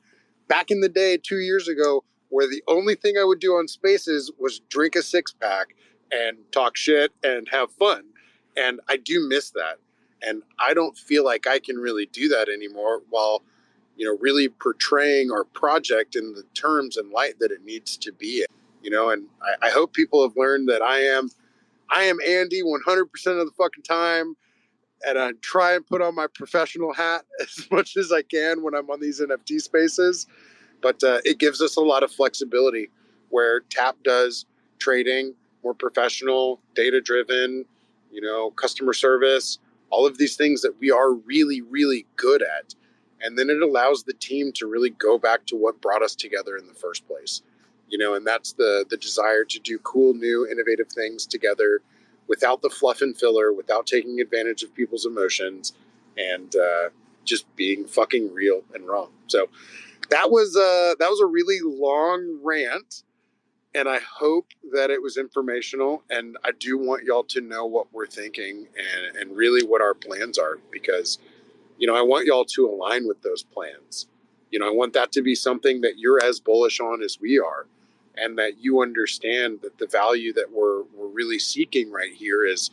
back in the day 2 years ago where the only thing I would do on Spaces was drink a six-pack and talk shit and have fun. And I do miss that. And I don't feel like I can really do that anymore while, you know, really portraying our project in the terms and light that it needs to be in. You know, and I hope people have learned that I am Andy 100% of the fucking time. And I try and put on my professional hat as much as I can when I'm on these NFT spaces. But it gives us a lot of flexibility where Tap does trading, more professional, data-driven, you know, customer service, all of these things that we are really, really good at. And then it allows the team to really go back to what brought us together in the first place. You know, and that's the desire to do cool, new, innovative things together without the fluff and filler, without taking advantage of people's emotions, and just being fucking real and raw. So that was a really long rant, and I hope that it was informational. And I do want y'all to know what we're thinking and really what our plans are, because, you know, I want y'all to align with those plans. You know, I want that to be something that you're as bullish on as we are, and that you understand that the value that we're really seeking right here is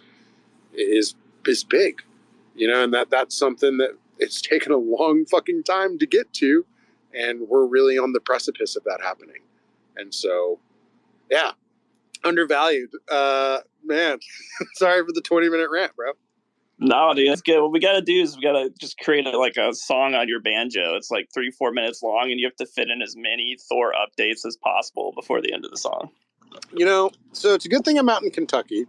big. You know, and that's something that it's taken a long fucking time to get to, and we're really on the precipice of that happening. And so, yeah, undervalued. Man, sorry for the 20-minute rant, bro. No, dude, that's good. What we got to do is we got to just create a song on your banjo. It's like 3-4 minutes long, and you have to fit in as many Thor updates as possible before the end of the song. You know, so it's a good thing I'm out in Kentucky.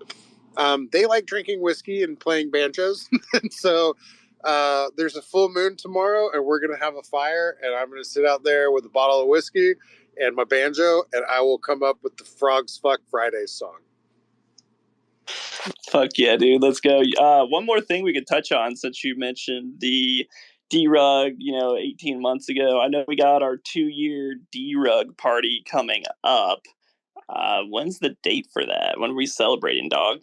They like drinking whiskey and playing banjos. And so there's a full moon tomorrow, and we're going to have a fire, and I'm going to sit out there with a bottle of whiskey and my banjo, and I will come up with the Frogs Fuck Fridays song. Fuck yeah, dude. Let's go. One more thing we could touch on, since you mentioned the derug, 18 months ago. I know we got our 2-year derug party coming up. When's the date for that? When are we celebrating, dog?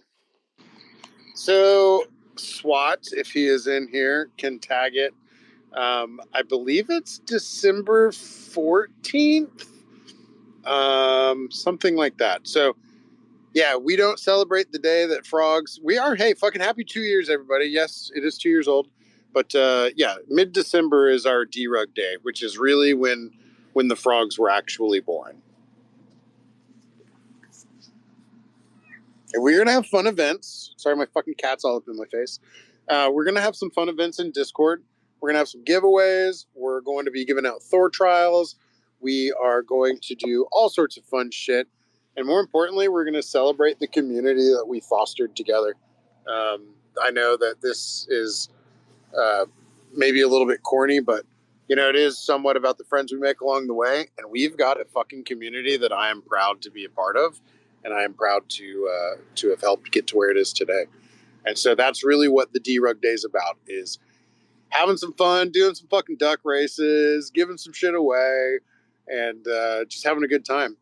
So SWAT, if he is in here, can tag it. I believe it's December 14th, something like that. So yeah, we don't celebrate the day that Frogs. We are, hey, fucking happy 2 years, everybody. Yes, it is 2 years old. But yeah, mid-December is our derug day, which is really when the Frogs were actually born. And we're going to have fun events. Sorry, my fucking cat's all up in my face. We're going to have some fun events in Discord. We're going to have some giveaways. We're going to be giving out Thor trials. We are going to do all sorts of fun shit. And more importantly, we're going to celebrate the community that we fostered together. I know that this is maybe a little bit corny, but, it is somewhat about the friends we make along the way. And we've got a fucking community that I am proud to be a part of. And I am proud to have helped get to where it is today. And so that's really what the derug day is about, is having some fun, doing some fucking duck races, giving some shit away, and just having a good time.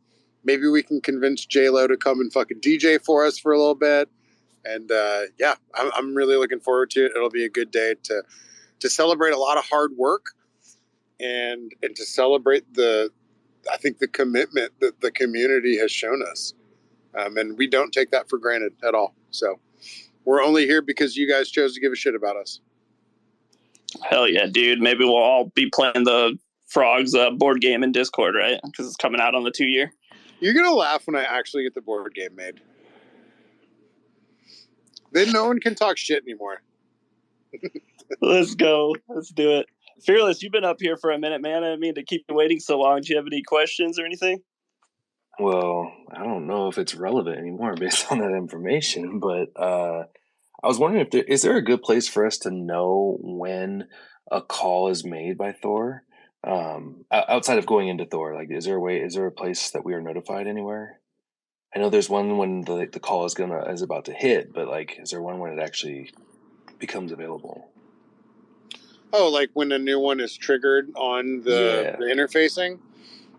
Maybe we can convince J-Lo to come and fucking DJ for us for a little bit. And yeah, I'm really looking forward to it. It'll be a good day to celebrate a lot of hard work and to celebrate the commitment that the community has shown us. And we don't take that for granted at all. So we're only here because you guys chose to give a shit about us. Hell yeah, dude. Maybe we'll all be playing the Frogs board game in Discord, right? Because it's coming out on the 2-year. You're going to laugh when I actually get the board game made. Then no one can talk shit anymore. Let's go. Let's do it. Fearless, you've been up here for a minute, man. I didn't mean to keep you waiting so long. Do you have any questions or anything? Well, I don't know if it's relevant anymore based on that information, but I was wondering if is there a good place for us to know when a call is made by Thor? Outside of going into Thor, like, is there a place that we are notified anywhere? I know there's one when the call is about to hit, but like, is there one when it actually becomes available? Oh, like when a new one is triggered on the interfacing?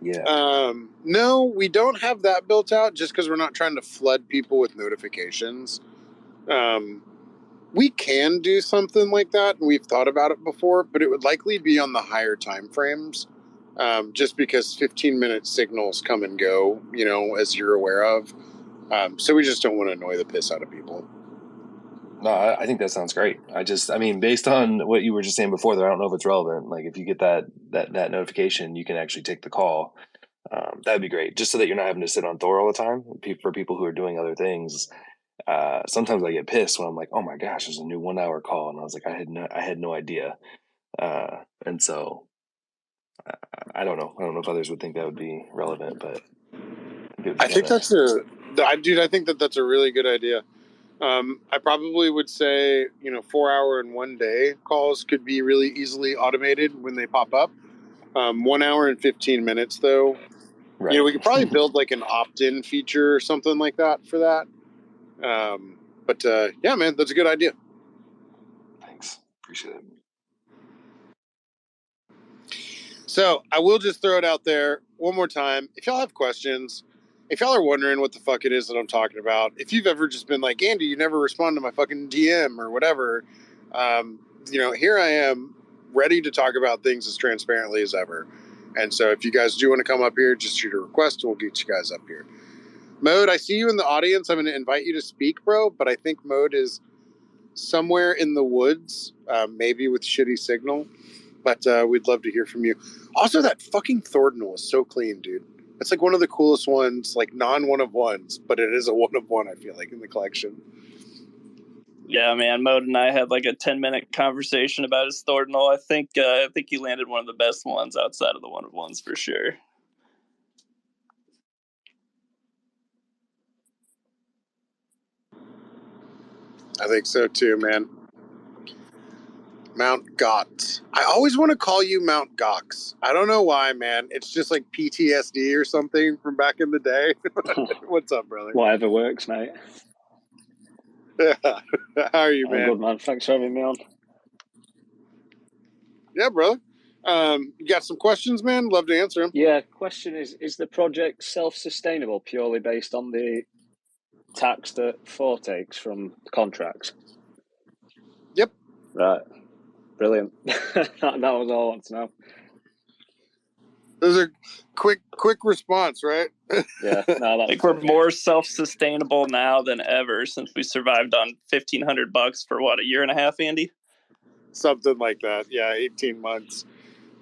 Yeah. No, we don't have that built out just because we're not trying to flood people with notifications. We can do something like that, and we've thought about it before, but it would likely be on the higher time frames, just because 15-minute signals come and go, as you're aware of. So we just don't want to annoy the piss out of people. No, I think that sounds great. Based on what you were just saying before, though, I don't know if it's relevant. Like, if you get that notification, you can actually take the call. That'd be great, just so that you're not having to sit on Thor all the time. For people who are doing other things, sometimes I get pissed when I'm like, "Oh my gosh, there's a new 1-hour call," and I was like, I had no idea. And so I don't know. I don't know if others would think that would be relevant, but I think that's I think that's a really good idea. I probably would say, 4-hour and 1-day calls could be really easily automated when they pop up. 1 hour and 15 minutes, though. right. We could probably build like an opt-in feature or something like that for that. But yeah, man, that's a good idea. Thanks. Appreciate it. So I will just throw it out there one more time. If y'all have questions, if y'all are wondering what the fuck it is that I'm talking about, if you've ever just been like, Andy, you never respond to my fucking DM or whatever, here I am ready to talk about things as transparently as ever. And so if you guys do want to come up here, just shoot a request and we'll get you guys up here. Mode, I see you in the audience. I'm going to invite you to speak, bro, but I think Mode is somewhere in the woods, maybe with shitty signal. But we'd love to hear from you. Also, that fucking Thordinal is so clean, dude. It's like one of the coolest ones, like non-one-of-ones, but it is a one-of-one, I feel like, in the collection. Yeah, man. Mode and I had like a 10-minute conversation about his Thordinal. I think he landed one of the best ones outside of the one-of-ones for sure. I think so too, man. Mount Gox. I always want to call you Mount Gox. I don't know why, man. It's just like PTSD or something from back in the day. What's up, brother? Whatever works, mate. Yeah. How are you, man? Good, man. Thanks for having me on. Yeah, brother. You got some questions, man? Love to answer them. Yeah, question is the project self-sustainable purely based on the tax that Thor takes from the contracts? Yep. Right. Brilliant. that was all I want to know. Those are quick response, right? Yeah. No, I think we're more self-sustainable now than ever since we survived on $1,500 for what, a year and a half, Andy? Something like that. Yeah, 18 months.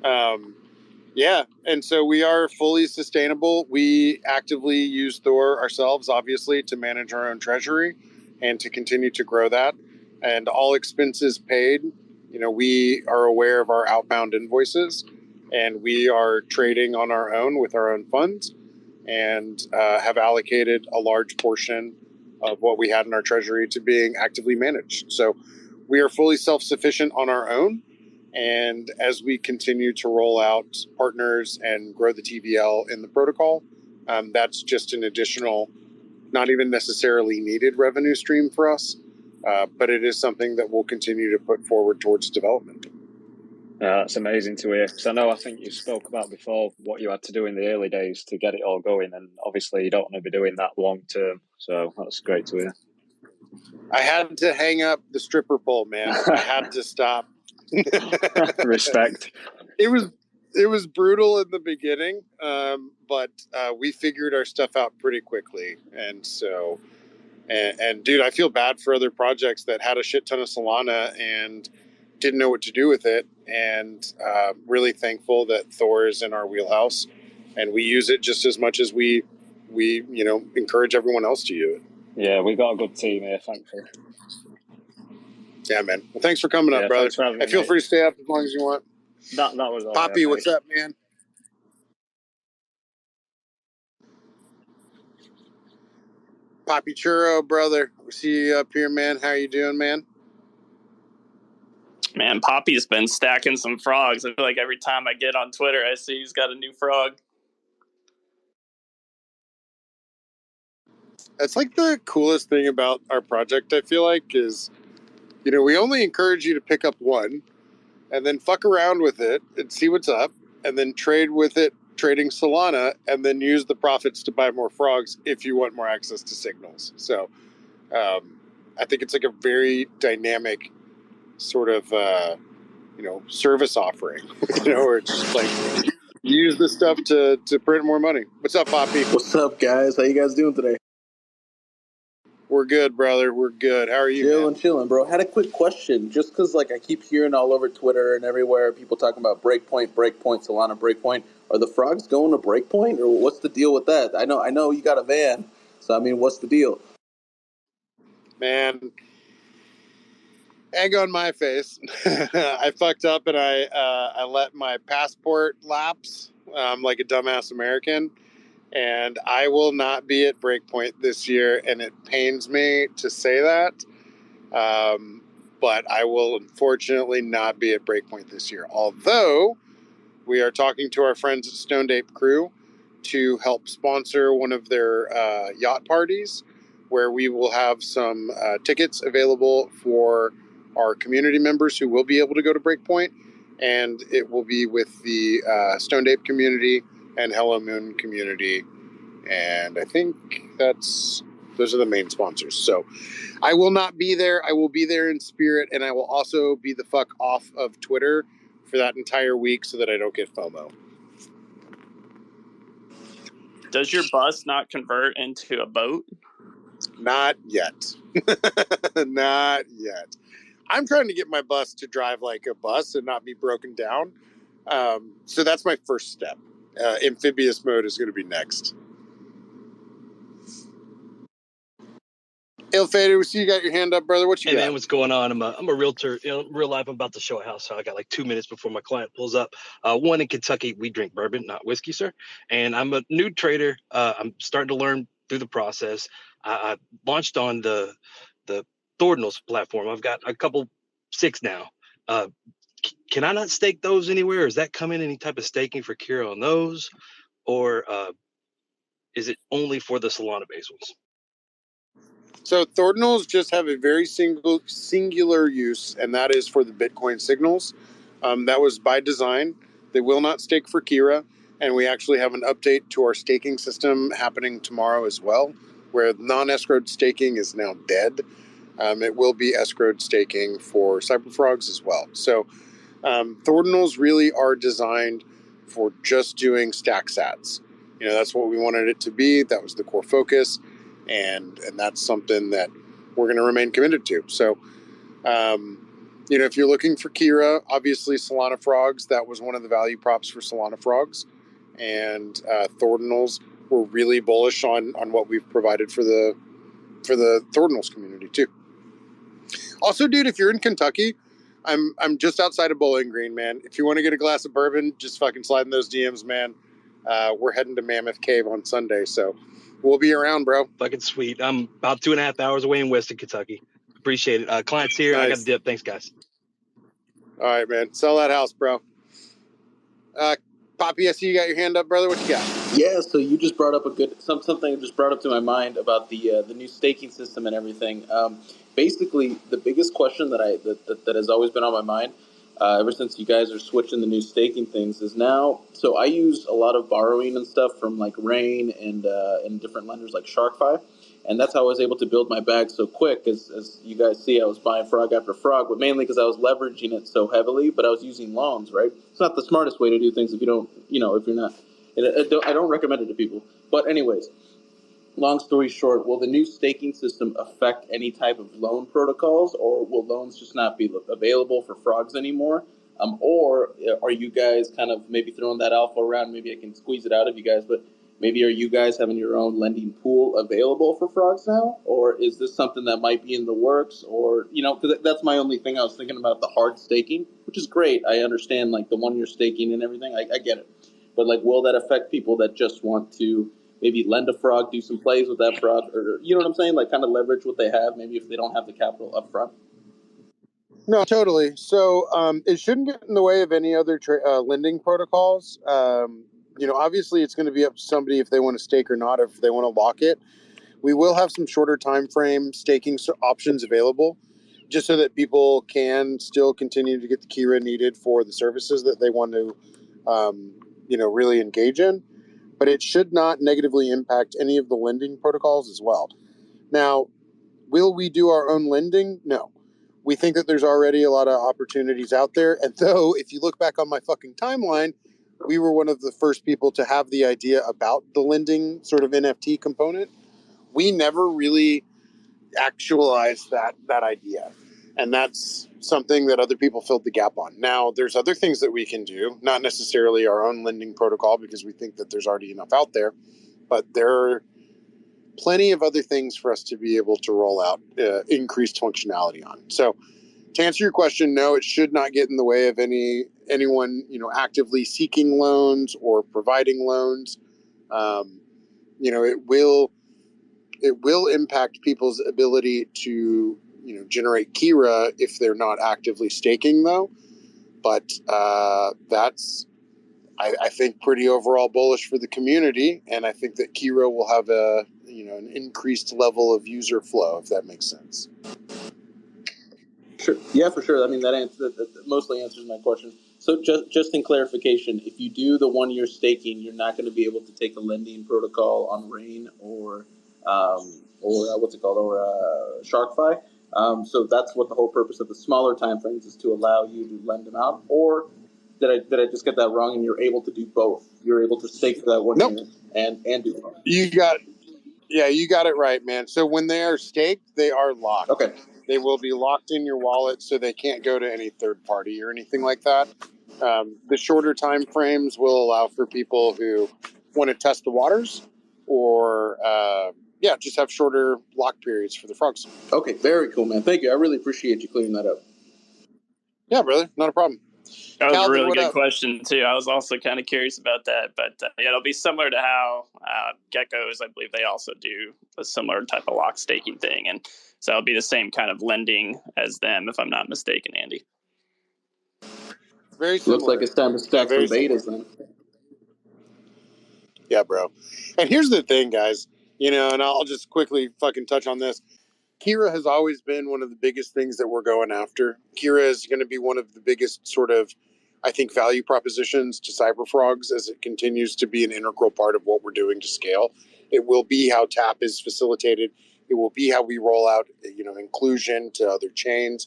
Yeah, and so we are fully sustainable. We actively use Thor ourselves, obviously, to manage our own treasury and to continue to grow that. And all expenses paid, we are aware of our outbound invoices, and we are trading on our own with our own funds and have allocated a large portion of what we had in our treasury to being actively managed. So we are fully self-sufficient on our own. And as we continue to roll out partners and grow the TVL in the protocol, that's just an additional, not even necessarily needed revenue stream for us, but it is something that we'll continue to put forward towards development. That's amazing to hear, because I think you spoke about before what you had to do in the early days to get it all going, and obviously you don't want to be doing that long term, so that's great to hear. I had to hang up the stripper pole, man. I had to stop. Respect. It was It was brutal in the beginning, but we figured our stuff out pretty quickly. And so, and dude, I feel bad for other projects that had a shit ton of Solana and didn't know what to do with it. And really thankful that Thor is in our wheelhouse, and we use it just as much as we encourage everyone else to use it. Yeah, we've got a good team here, thankfully. Yeah, man. Well, thanks for coming up, brother. Thanks for having me, feel mate. free to stay up as long as you want. That was all. Poppy, what's up, man? Poppy Churro, brother. We see you up here, man. How you doing, man? Man, Poppy's been stacking some frogs. I feel like every time I get on Twitter, I see he's got a new frog. That's like the coolest thing about our project, I feel like, is, we only encourage you to pick up one and then fuck around with it and see what's up and then trade with it, trading Solana, and then use the profits to buy more frogs if you want more access to signals. So I think it's like a very dynamic sort of, service offering, where it's just like, use this stuff to print more money. What's up, Poppy? What's up, guys? How you guys doing today? We're good, brother. We're good. How are you, Chilling, bro. Had a quick question. Just because, I keep hearing all over Twitter and everywhere people talking about breakpoint, Solana breakpoint. Are the frogs going to breakpoint, or what's the deal with that? I know you got a van, so what's the deal? Man, egg on my face. I fucked up and I let my passport lapse like a dumbass American, and I will not be at breakpoint this year, and it pains me to say that. But I will unfortunately not be at breakpoint this year. Although we are talking to our friends at Stoned Ape Crew to help sponsor one of their yacht parties, where we will have some tickets available for our community members who will be able to go to breakpoint, and it will be with the Stoned Ape community and Hello Moon community, and I think those are the main sponsors. So I will not be there. I will be there in spirit, and I will also be the fuck off of Twitter for that entire week so that I don't get FOMO. Does your bus not convert into a boat? Not yet. Not yet. I'm trying to get my bus to drive like a bus and not be broken down. So that's my first step. Amphibious mode is going to be next. Il Fader, we see you got your hand up, brother. What you got? Hey, man, what's going on? I'm a realtor. Real life. I'm about to show a house. So I got like 2 minutes before my client pulls up. One in Kentucky, we drink bourbon, not whiskey, sir. And I'm a new trader. I'm starting to learn through the process. I launched on the Thordinals platform. I've got a couple 6 now. Can I not stake those anywhere? Is that coming any type of staking for Kira on those? Or is it only for the Solana-based ones? So Thordinals just have a very singular use, and that is for the Bitcoin signals. That was by design. They will not stake for Kira, and we actually have an update to our staking system happening tomorrow as well, where non-escrowed staking is now dead. It will be escrowed staking for Cyberfrogs as well. So Thordinals really are designed for just doing stack sats. That's what we wanted it to be. That was the core focus. And that's something that we're going to remain committed to. So, if you're looking for Kira, obviously Solana Frogs, that was one of the value props for Solana Frogs. And Thordinals, we're really bullish on what we've provided for the Thordinals community too. Also, dude, if you're in Kentucky, I'm just outside of Bowling Green, man. If you want to get a glass of bourbon, just fucking slide in those DMs, man. We're heading to Mammoth Cave on Sunday, so we'll be around, bro. Fucking sweet. I'm about 2.5 hours away in Western Kentucky. Appreciate it. Clients here. Nice. I got to dip. Thanks, guys. All right, man. Sell that house, bro. Poppy, I see you got your hand up, brother. What you got? Yeah, so you just brought up something just brought up to my mind about the new staking system and everything. Basically, the biggest question that has always been on my mind ever since you guys are switching the new staking things is now. So I use a lot of borrowing and stuff from like Rain and different lenders like SharkFi, And that's how I was able to build my bag so quick. As you guys see, I was buying frog after frog, but mainly because I was leveraging it so heavily, but I was using loans, right? It's not the smartest way to do things if you don't, if you're not. I don't recommend it to people. But anyways, long story short, will the new staking system affect any type of loan protocols, or will loans just not be available for frogs anymore? Or are you guys kind of maybe throwing that alpha around? Maybe I can squeeze it out of you guys, but maybe are you guys having your own lending pool available for frogs now? Or is this something that might be in the works? Or, because that's my only thing. I was thinking about the hard staking, which is great. I understand like the 1 year staking and everything. I get it. But like, will that affect people that just want to maybe lend a frog, do some plays with that frog, or you know what I'm saying? Like kind of leverage what they have, maybe if they don't have the capital up front. No, totally. So it shouldn't get in the way of any other lending protocols. Obviously it's going to be up to somebody if they want to stake or not, if they want to lock it. We will have some shorter time frame staking options available, just so that people can still continue to get the Kira needed for the services that they want to, really engage in. But it should not negatively impact any of the lending protocols as well. Now, will we do our own lending? No. We think that there's already a lot of opportunities out there. And though, if you look back on my fucking timeline, we were one of the first people to have the idea about the lending sort of NFT component. We never really actualized that idea. And that's something that other people filled the gap on. Now, there's other things that we can do, not necessarily our own lending protocol, because we think that there's already enough out there, but there are plenty of other things for us to be able to roll out increased functionality on. So to answer your question, no, it should not get in the way of anyone, actively seeking loans or providing loans. It will impact people's ability to, generate Kira if they're not actively staking, though. But that's, I think, pretty overall bullish for the community, and I think that Kira will have an increased level of user flow, if that makes sense. Sure. Yeah, for sure. I mean, that mostly answers my question. So just in clarification, if you do the 1 year staking, you're not going to be able to take a lending protocol on Rain or what's it called, or SharkFi. So that's what the whole purpose of the smaller timeframes is, to allow you to lend them out. Or did I just get that wrong? And you're able to do both. You're able to stake for that 1 Nope. year and do both. You got it right, man. So when they are staked, they are locked. Okay. They will be locked in your wallet, so they can't go to any third party or anything like that. The shorter time frames will allow for people who want to test the waters, or just have shorter lock periods for the frogs. Okay, very cool, man. Thank you. I really appreciate you clearing that up. Yeah, brother, not a problem. That was Calvin, a really good up? question too. I was also kind of curious about that, but it'll be similar to how geckos, I believe they also do a similar type of lock staking thing, and so it'll be the same kind of lending as them, if I'm not mistaken, Andy. Very similar. Looks like it's time to stack some betas then. Yeah, bro. And here's the thing, guys. And I'll just quickly fucking touch on this. Kira has always been one of the biggest things that we're going after. Kira is going to be one of the biggest sort of, I think, value propositions to cyberfrogs as it continues to be an integral part of what we're doing to scale. It will be how Tap is facilitated. It will be how we roll out, inclusion to other chains.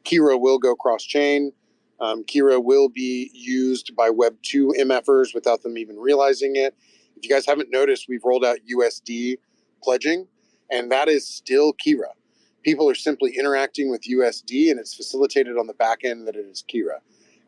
Kira will go cross-chain. Kira will be used by Web 2 MFers without them even realizing it. If you guys haven't noticed, we've rolled out USD pledging, and that is still Kira. People are simply interacting with USD, and it's facilitated on the back end that it is Kira.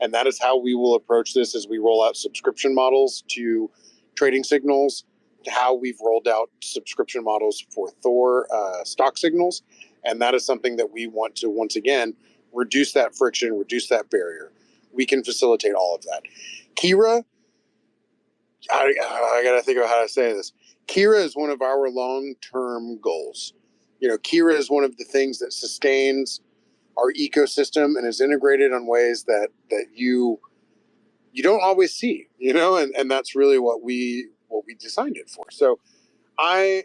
And that is how we will approach this as we roll out subscription models to trading signals, to how we've rolled out subscription models for Thor stock signals. And that is something that we want to, once again, reduce that friction, reduce that barrier. We can facilitate all of that. Kira, I got to think about how to say this. Kira is one of our long-term goals. Kira is one of the things that sustains our ecosystem and is integrated in ways that you don't always see, and that's really what we designed it for. So I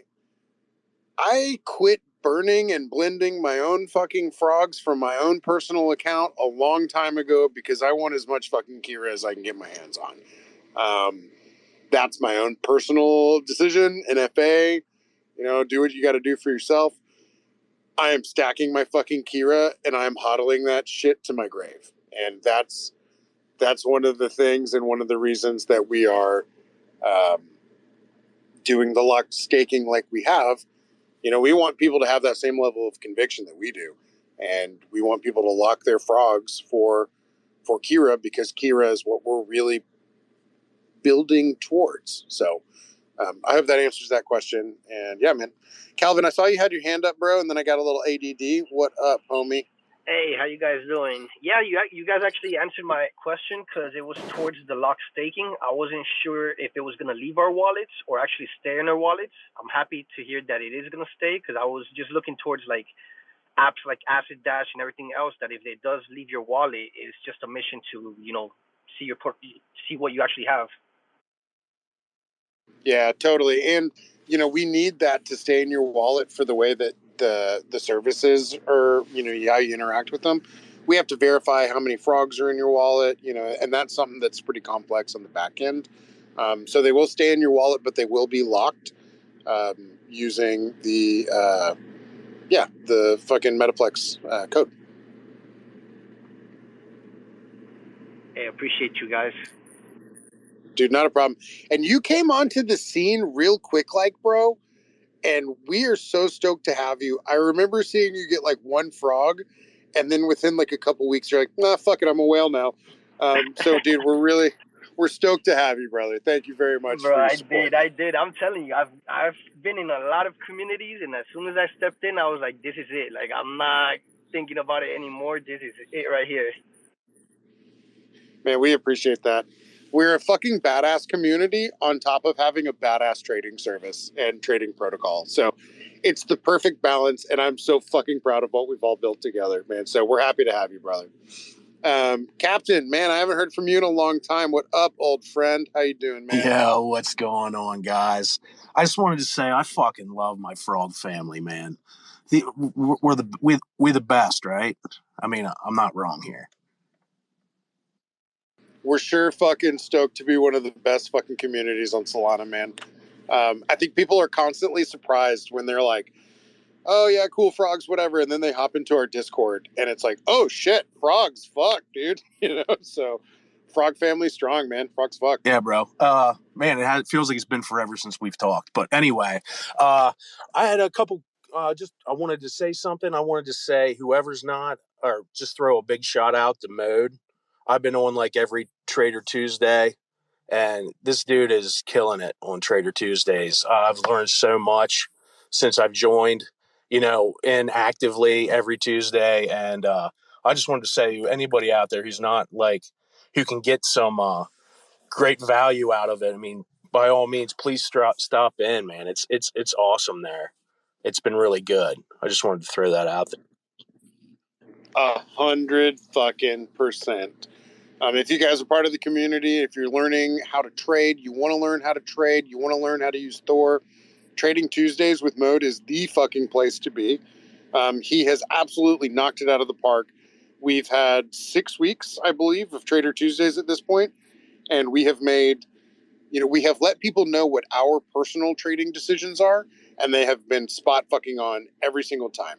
quit burning and blending my own fucking frogs from my own personal account a long time ago because I want as much fucking Kira as I can get my hands on. That's my own personal decision. NFA do what you got to do for yourself. I am stacking my fucking Kira and I'm hodling that shit to my grave. And that's one of the things and one of the reasons that we are doing the lock staking like we have. We want people to have that same level of conviction that we do. And we want people to lock their frogs for Kira, because Kira is what we're really building towards. So I hope that answers that question. And yeah, man. Calvin, I saw you had your hand up, bro, and then I got a little ADD. What up, homie? Hey, how you guys doing? Yeah, you guys actually answered my question, because it was towards the lock staking. I wasn't sure if it was going to leave our wallets or actually stay in our wallets. I'm happy to hear that it is going to stay, because I was just looking towards like apps like Acid Dash and everything else, that if it does leave your wallet, it's just a mission to see what you actually have. Yeah, totally. And we need that to stay in your wallet for the way that the services are, how you interact with them. We have to verify how many frogs are in your wallet, and that's something that's pretty complex on the back end. So they will stay in your wallet, but they will be locked using the fucking Metaplex code. Hey, appreciate you guys. Dude, not a problem. And you came onto the scene real quick, bro. And we are so stoked to have you. I remember seeing you get like one frog, and then within like a couple weeks, you're like, nah, fuck it, I'm a whale now. So, dude, we're stoked to have you, brother. Thank you very much for your support. I did. I'm telling you, I've been in a lot of communities, and as soon as I stepped in, I was like, this is it. Like, I'm not thinking about it anymore. This is it right here. Man, we appreciate that. We're a fucking badass community on top of having a badass trading service and trading protocol. So it's the perfect balance, and I'm so fucking proud of what we've all built together, man. So we're happy to have you, brother. Captain, man, I haven't heard from you in a long time. What up, old friend? How you doing, man? Yeah, what's going on, guys? I just wanted to say I fucking love my frog family, man. We're the best, right? I mean, I'm not wrong here. We're sure fucking stoked to be one of the best fucking communities on Solana, man. I think people are constantly surprised when they're like, oh yeah, cool, frogs, whatever. And then they hop into our Discord and it's like, oh shit, frogs, fuck, dude. So frog family strong, man. Frogs, fuck. Yeah, bro. Man, it feels like it's been forever since we've talked. But anyway, I had a couple, I wanted to say something. I wanted to say whoever's not, or just throw a big shout out to Mode. I've been on like every Trader Tuesday, and this dude is killing it on Trader Tuesdays. I've learned so much since I've joined, in actively every Tuesday. And I just wanted to say, anybody out there who's not who can get some great value out of it, I mean, by all means, please stop in, man. It's awesome there. It's been really good. I just wanted to throw that out there. 100%. If you guys are part of the community, if you're learning how to trade, you want to learn how to trade, you want to learn how to use Thor, Trading Tuesdays with Mode is the fucking place to be. He has absolutely knocked it out of the park. We've had 6 weeks, I believe, of Trader Tuesdays at this point, and we have made, we have let people know what our personal trading decisions are, and they have been spot fucking on every single time.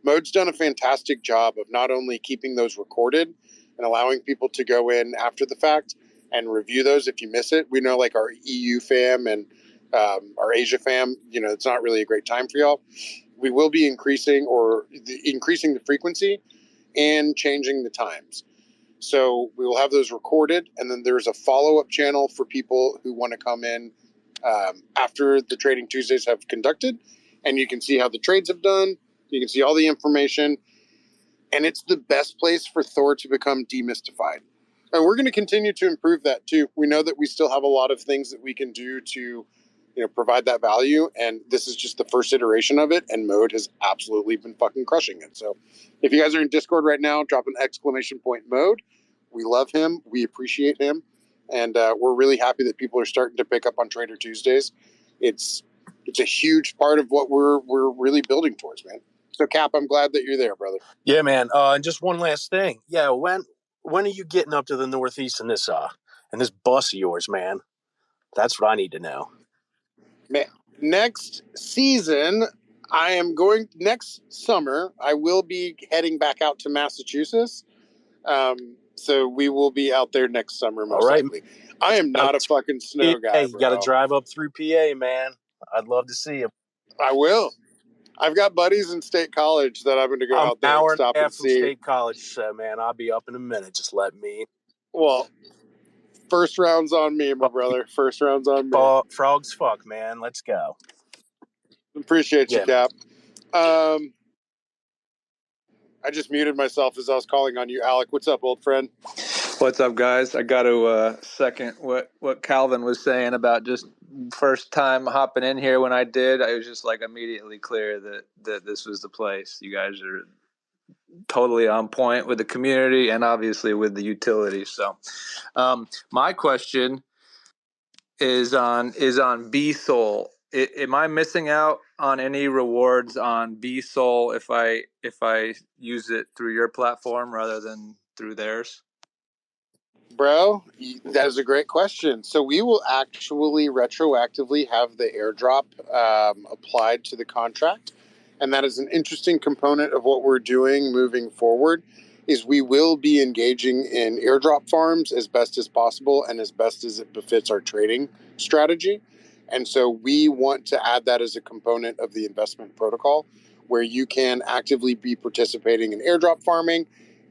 Mode's done a fantastic job of not only keeping those recorded and allowing people to go in after the fact and review those if you miss it. We know like our EU fam and our Asia fam, it's not really a great time for y'all. We will be increasing the frequency and changing the times. So we will have those recorded, and then there's a follow-up channel for people who want to come in after the Trading Tuesdays have conducted, and you can see how the trades have done. You can see all the information, and it's the best place for Thor to become demystified. And we're going to continue to improve that too. We know that we still have a lot of things that we can do to, provide that value, and this is just the first iteration of it, and Mode has absolutely been fucking crushing it. So if you guys are in Discord right now, drop an exclamation point Mode. We love him. We appreciate him. And we're really happy that people are starting to pick up on Trader Tuesdays. It's a huge part of what we're really building towards, man. So Cap, I'm glad that you're there, brother. Yeah, man. And just one last thing. Yeah, when are you getting up to the Northeast in this bus of yours, man? That's what I need to know. next season, next summer, I will be heading back out to Massachusetts. So we will be out there next summer, most likely. I am not a fucking snow guy, You got to drive up through PA, man. I'd love to see you. I will. I've got buddies in State College that I'm going to go out there and stop and from see. State College, so man, I'll be up in a minute. Just let me. Well, first round's on me, my brother. First round's on me. Frogs, fuck, man. Let's go. Appreciate you, Cap. I just muted myself as I was calling on you, Alec. What's up, old friend? What's up, guys? I got to second what Calvin was saying about just first time hopping in here. When I did, I was just like immediately clear that this was the place. You guys are totally on point with the community and obviously with the utility. So my question is on BSOL. Am I missing out on any rewards on BSOL if I use it through your platform rather than through theirs? Bro, that is a great question. So we will actually retroactively have the airdrop applied to the contract. And that is an interesting component of what we're doing moving forward, is we will be engaging in airdrop farms as best as possible and as best as it befits our trading strategy. And so we want to add that as a component of the investment protocol, where you can actively be participating in airdrop farming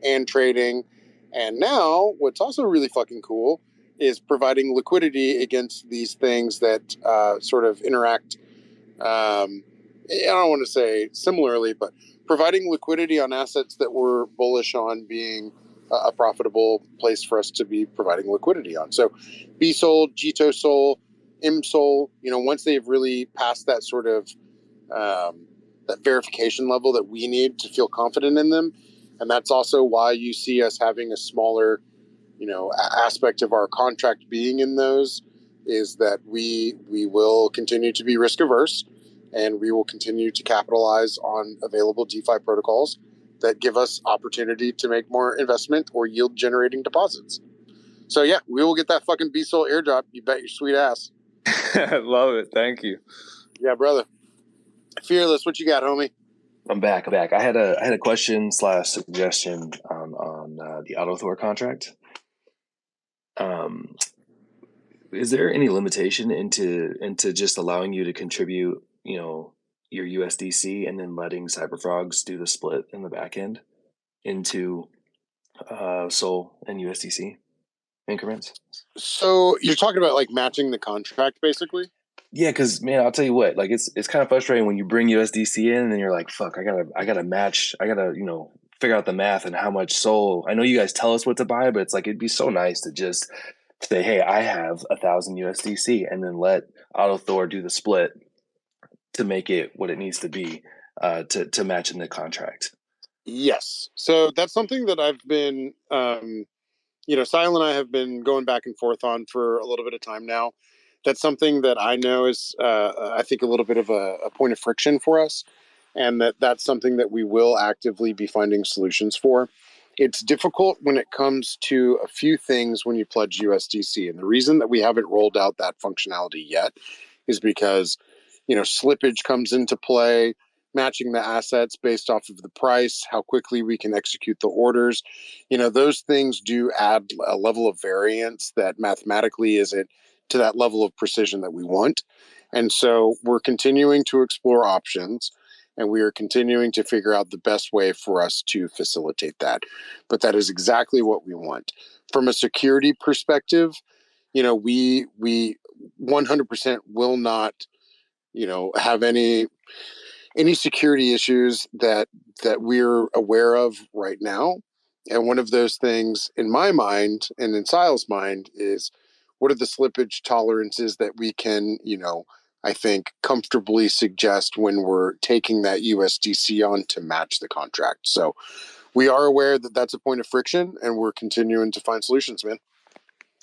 and trading. And now what's also really fucking cool is providing liquidity against these things that sort of interact, I don't want to say similarly, but providing liquidity on assets that we're bullish on being a profitable place for us to be providing liquidity on. So BSOL, GTOSOL, IMSOL, once they've really passed that sort of that verification level that we need to feel confident in them. And that's also why you see us having a smaller, aspect of our contract being in those, is that we will continue to be risk averse, and we will continue to capitalize on available DeFi protocols that give us opportunity to make more investment or yield generating deposits. So yeah, we will get that fucking BSOL airdrop. You bet your sweet ass. Love it. Thank you. Yeah, brother. Fearless, what you got, homie? I'm back. I had a question / suggestion on the Auto-Thor contract. Is there any limitation into just allowing you to contribute, your USDC and then letting Cyberfrogs do the split in the back end into Sol and USDC increments? So you're talking about like matching the contract, basically? Yeah, because man, I'll tell you what, like it's kind of frustrating when you bring USDC in and then you're like, fuck, I gotta match, I gotta figure out the math and how much Sol. I know you guys tell us what to buy, but it's like it'd be so nice to just say, hey, I have 1,000 USDC, and then let Auto-Thor do the split to make it what it needs to be to match in the contract. Yes. So that's something that I've been, Sile and I have been going back and forth on for a little bit of time now. That's something that I know is, I think, a little bit of a point of friction for us, and that's something that we will actively be finding solutions for. It's difficult when it comes to a few things when you pledge USDC. And the reason that we haven't rolled out that functionality yet is because, slippage comes into play, matching the assets based off of the price, how quickly we can execute the orders. Those things do add a level of variance that mathematically isn't to that level of precision that we want. And so we're continuing to explore options, and we are continuing to figure out the best way for us to facilitate that. But that is exactly what we want. From a security perspective, we 100% will not, have any security issues that we're aware of right now. And one of those things in my mind and in Sile's mind is, what are the slippage tolerances that we can, I think, comfortably suggest when we're taking that USDC on to match the contract. So we are aware that that's a point of friction, and we're continuing to find solutions, man.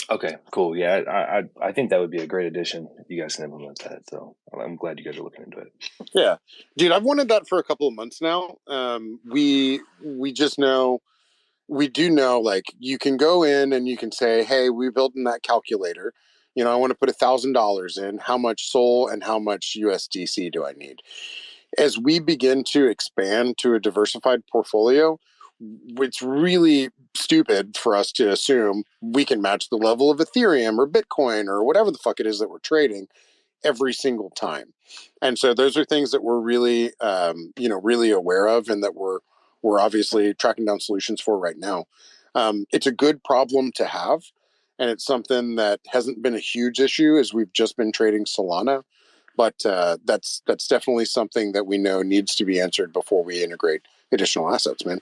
Okay, cool. Yeah, I think that would be a great addition if you guys can implement that. So I'm glad you guys are looking into it. Yeah, dude, I've wanted that for a couple of months now. We just know, we do know, like, you can go in and you can say, hey, we built in that calculator. I want to put $1,000 in. How much SOL and how much USDC do I need? As we begin to expand to a diversified portfolio, it's really stupid for us to assume we can match the level of Ethereum or Bitcoin or whatever the fuck it is that we're trading every single time. And so those are things that we're really, really aware of, and that we're obviously tracking down solutions for right now. It's a good problem to have, and it's something that hasn't been a huge issue as we've just been trading Solana. But that's definitely something that we know needs to be answered before we integrate additional assets, man.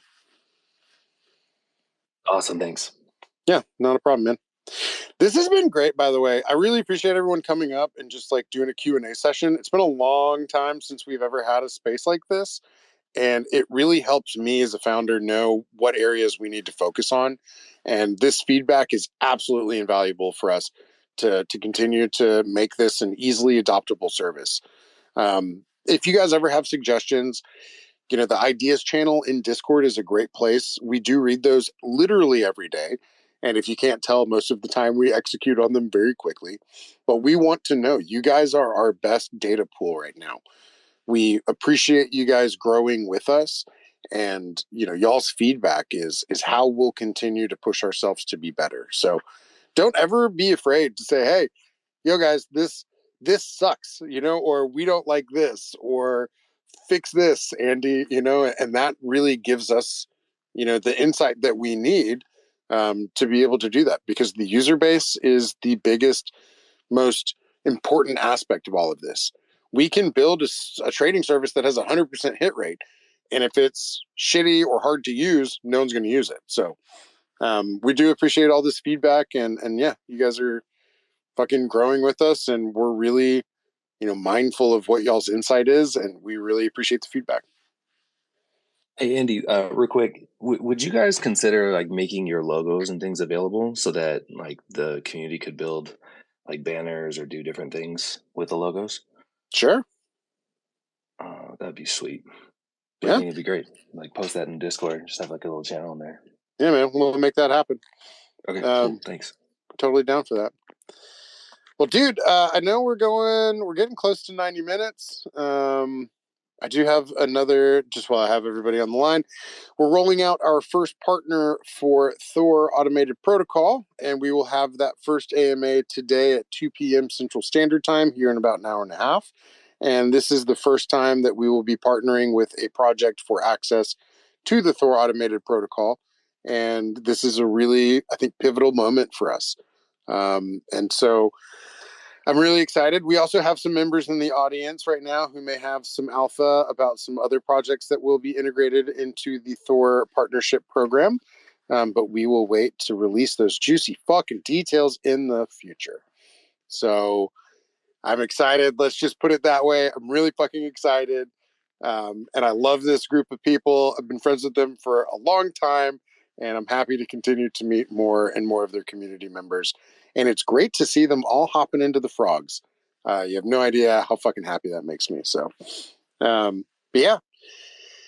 Awesome. Thanks. Yeah, not a problem, man. This has been great, by the way. I really appreciate everyone coming up and just like doing a Q&A session. It's been a long time since we've ever had a space like this, and it really helps me as a founder know what areas we need to focus on. And this feedback is absolutely invaluable for us to continue to make this an easily adoptable service. If you guys ever have suggestions, the ideas channel in Discord is a great place. We do read those literally every day. And if you can't tell, most of the time we execute on them very quickly. But we want to know, you guys are our best data pool right now. We appreciate you guys growing with us. And, y'all's feedback is how we'll continue to push ourselves to be better. So don't ever be afraid to say, hey, yo guys, this sucks, or we don't like this, or fix this, Andy, and that really gives us, the insight that we need to be able to do that, because the user base is the biggest, most important aspect of all of this. We can build a trading service that has 100% hit rate, and if it's shitty or hard to use, no one's going to use it. So we do appreciate all this feedback, and yeah, you guys are fucking growing with us, and we're really, mindful of what y'all's insight is, and we really appreciate the feedback. Hey, Andy, real quick, would you guys consider like making your logos and things available so that like the community could build like banners or do different things with the logos? Sure. That'd be sweet. But Yeah. I think it'd be great. Like post that in Discord, just have like a little channel in there. Yeah, man, we'll make that happen. Okay, cool. Thanks. Totally down for that. Well, dude, I know we're getting close to 90 minutes. I do have another, just while I have everybody on the line, we're rolling out our first partner for Thor Automated Protocol, and we will have that first AMA today at 2 p.m. Central Standard Time here in about an hour and a half. And this is the first time that we will be partnering with a project for access to the Thor Automated Protocol. And this is a really, I think, pivotal moment for us. And so I'm really excited. We also have some members in the audience right now who may have some alpha about some other projects that will be integrated into the Thor partnership program. But we will wait to release those juicy fucking details in the future. So I'm excited. Let's just put it that way. I'm really fucking excited. And I love this group of people. I've been friends with them for a long time, and I'm happy to continue to meet more and more of their community members. And it's great to see them all hopping into the frogs. You have no idea how fucking happy that makes me. So, but yeah.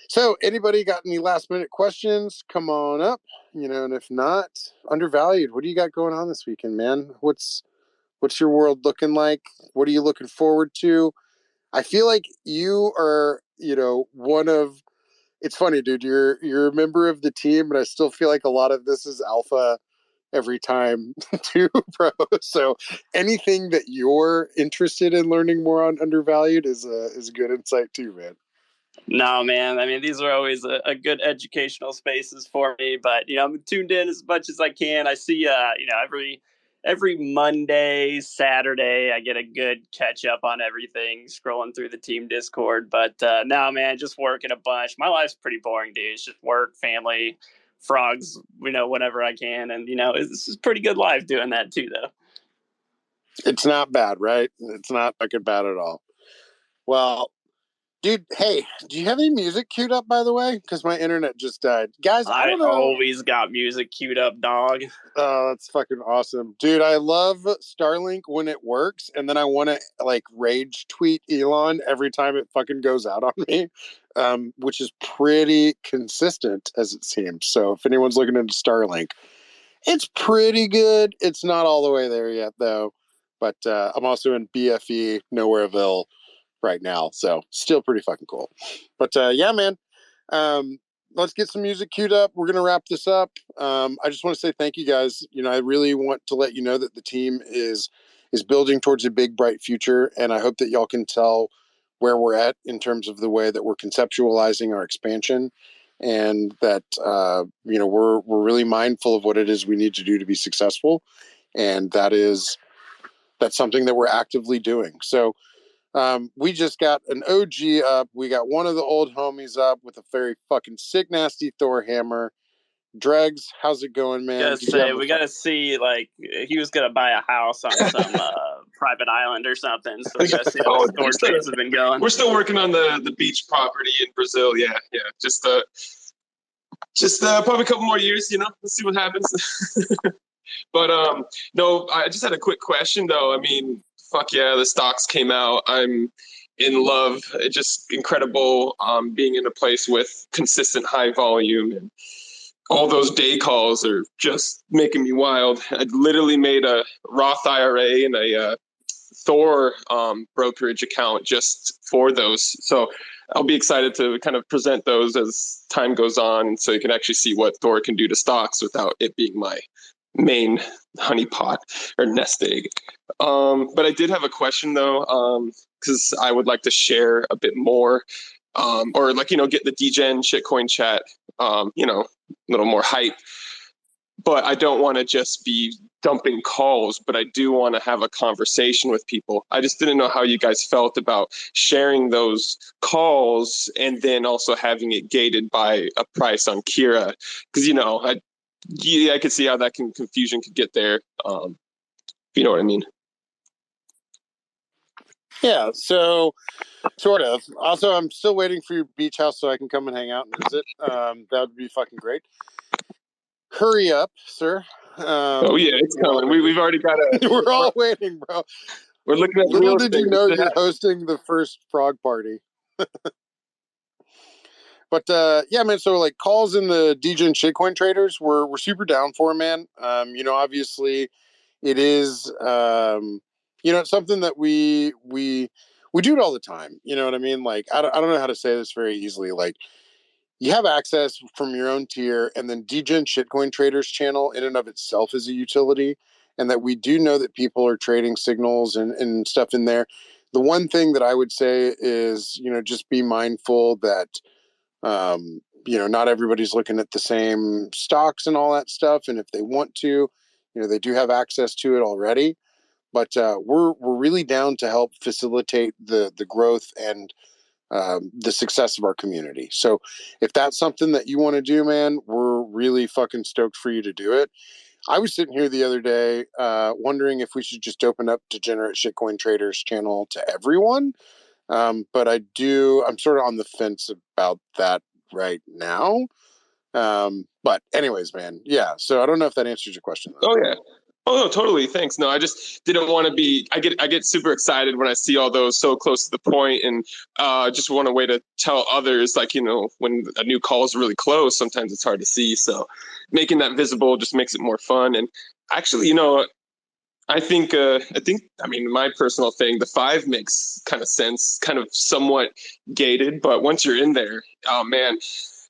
So anybody got any last minute questions? Come on up, and if not, Undervalued, what do you got going on this weekend, man? What's your world looking like? What are you looking forward to? I feel like you are, one of, it's funny, dude, you're a member of the team, but I still feel like a lot of this is alpha every time too, bro. So anything that you're interested in learning more on Undervalued is a good insight too, man. No, man. I mean, these are always a good educational spaces for me. But I'm tuned in as much as I can. I see, every Monday, Saturday, I get a good catch up on everything. Scrolling through the team Discord. But no, man, just working a bunch. My life's pretty boring, dude. It's just work, family, frogs. Whenever I can, and this is pretty good life doing that too, though. It's not bad, right? It's not fucking bad at all. Well, dude, hey, do you have any music queued up, by the way? Because my internet just died. Guys, I don't know. Always got music queued up, dog. Oh, that's fucking awesome. Dude, I love Starlink when it works, and then I want to, rage tweet Elon every time it fucking goes out on me, which is pretty consistent, as it seems. So if anyone's looking into Starlink, it's pretty good. It's not all the way there yet, though. But I'm also in BFE Nowhereville right now, so still pretty fucking cool. But yeah, man, let's get some music queued up. We're gonna wrap this up. I just want to say thank you guys. I really want to let you know that the team is building towards a big bright future, and I hope that y'all can tell where we're at in terms of the way that we're conceptualizing our expansion, and that we're really mindful of what it is we need to do to be successful, and that's something that we're actively doing. So we just got an OG up. We got one of the old homies up with a very fucking sick, nasty Thor hammer. Dregs, how's it going, man? We gotta see, like, he was gonna buy a house on some private island or something. So we gotta see how the store trades have been going. We're still working on the beach property in Brazil. Yeah. Just probably a couple more years. Let's see what happens. But no, I just had a quick question though. I mean, fuck yeah, the stocks came out. I'm in love. It's just incredible being in a place with consistent high volume, and all those day calls are just making me wild. I literally made a Roth IRA and a Thor brokerage account just for those. So I'll be excited to kind of present those as time goes on, so you can actually see what Thor can do to stocks without it being my main honeypot or nest egg. But I did have a question though, because I would like to share a bit more, or get the DGen shitcoin chat, a little more hype. But I don't want to just be dumping calls, but I do want to have a conversation with people. I just didn't know how you guys felt about sharing those calls and then also having it gated by a price on Kira, because I could see how that confusion could get there. You know what I mean? Yeah, so sort of. Also, I'm still waiting for your beach house so I can come and hang out and visit. That would be fucking great. Hurry up, sir. Oh yeah, it's coming. We've already got a. We're all waiting, bro. We're looking at. Little did you know you're hosting the first frog party. But yeah, man. So like calls in the DGen shitcoin traders, we're super down for, man. Obviously, it is it's something that we do it all the time. You know what I mean? Like I don't know how to say this very easily. Like you have access from your own tier, and then DGen shitcoin traders channel in and of itself is a utility, and that we do know that people are trading signals and stuff in there. The one thing that I would say is, just be mindful that, not everybody's looking at the same stocks and all that stuff. And if they want to, they do have access to it already. But we're really down to help facilitate the growth and the success of our community. So if that's something that you want to do, man, we're really fucking stoked for you to do it. I was sitting here the other day wondering if we should just open up Degenerate Shitcoin Traders channel to everyone. But I'm sort of on the fence about that right now. But anyways, man, yeah. So I don't know if that answers your question, though. Oh yeah. Oh no, totally. Thanks. No, I just didn't want to be. I get super excited when I see all those so close to the point, and just want a way to tell others, like when a new call is really close, sometimes it's hard to see. So making that visible just makes it more fun. And actually, I think my personal thing, the 5 makes kind of sense, kind of somewhat gated, but once you're in there, oh man.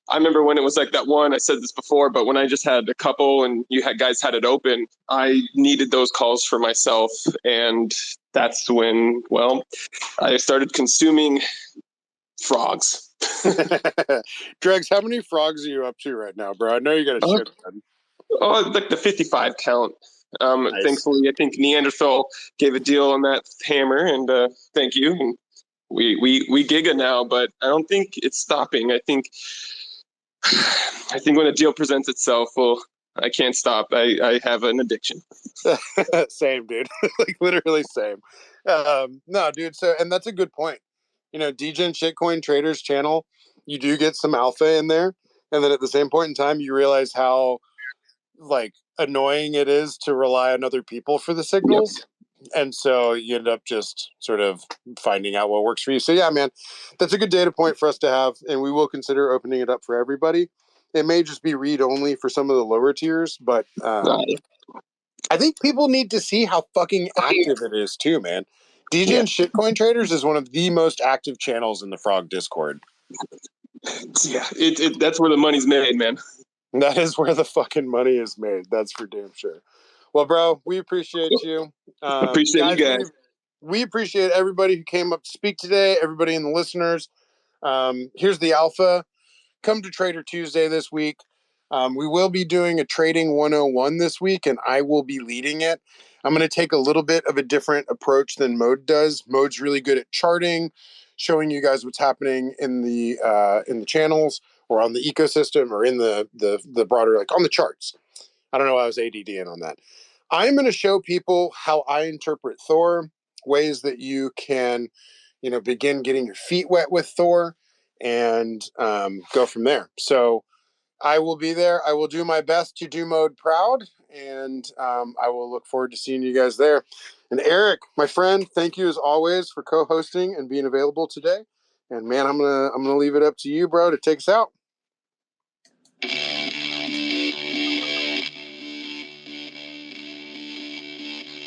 I remember when it was like that one, I said this before, but when I just had a couple and guys had it open, I needed those calls for myself. And that's when, I started consuming frogs. Dregs, how many frogs are you up to right now, bro? I know you got a shit ton. Oh, like the 55 count. Nice. Thankfully, I think Neanderthal gave a deal on that hammer, and thank you. And we giga now, but I don't think it's stopping. I think when a deal presents itself, I can't stop. I have an addiction. Same, dude. Like literally same. No, dude. So, and that's a good point. DGen Shitcoin Traders channel, you do get some alpha in there, and then at the same point in time, you realize how like annoying it is to rely on other people for the signals. Yep. And so you end up just sort of finding out what works for you. So yeah, man, that's a good data point for us to have, and we will consider opening it up for everybody. It may just be read only for some of the lower tiers, but I think people need to see how fucking active it is too, man. DJ and Shitcoin Traders is one of the most active channels in the Frog Discord. Yeah, that's where the money's made, man. That is where the fucking money is made. That's for damn sure. Well, bro, we appreciate you. Appreciate you guys. We appreciate everybody who came up to speak today, everybody in the listeners. Here's the alpha. Come to Trader Tuesday this week. We will be doing a Trading 101 this week, and I will be leading it. I'm going to take a little bit of a different approach than Mode does. Mode's really good at charting, showing you guys what's happening in the channels or on the ecosystem or in the broader, like on the charts. I don't know why I was ADDing on that. I'm going to show people how I interpret Thor, ways that you can, begin getting your feet wet with Thor, and go from there. So I will be there. I will do my best to do Mode proud, and I will look forward to seeing you guys there. And Eric, my friend, thank you as always for co-hosting and being available today. And man, I'm gonna leave it up to you, bro, to take us out.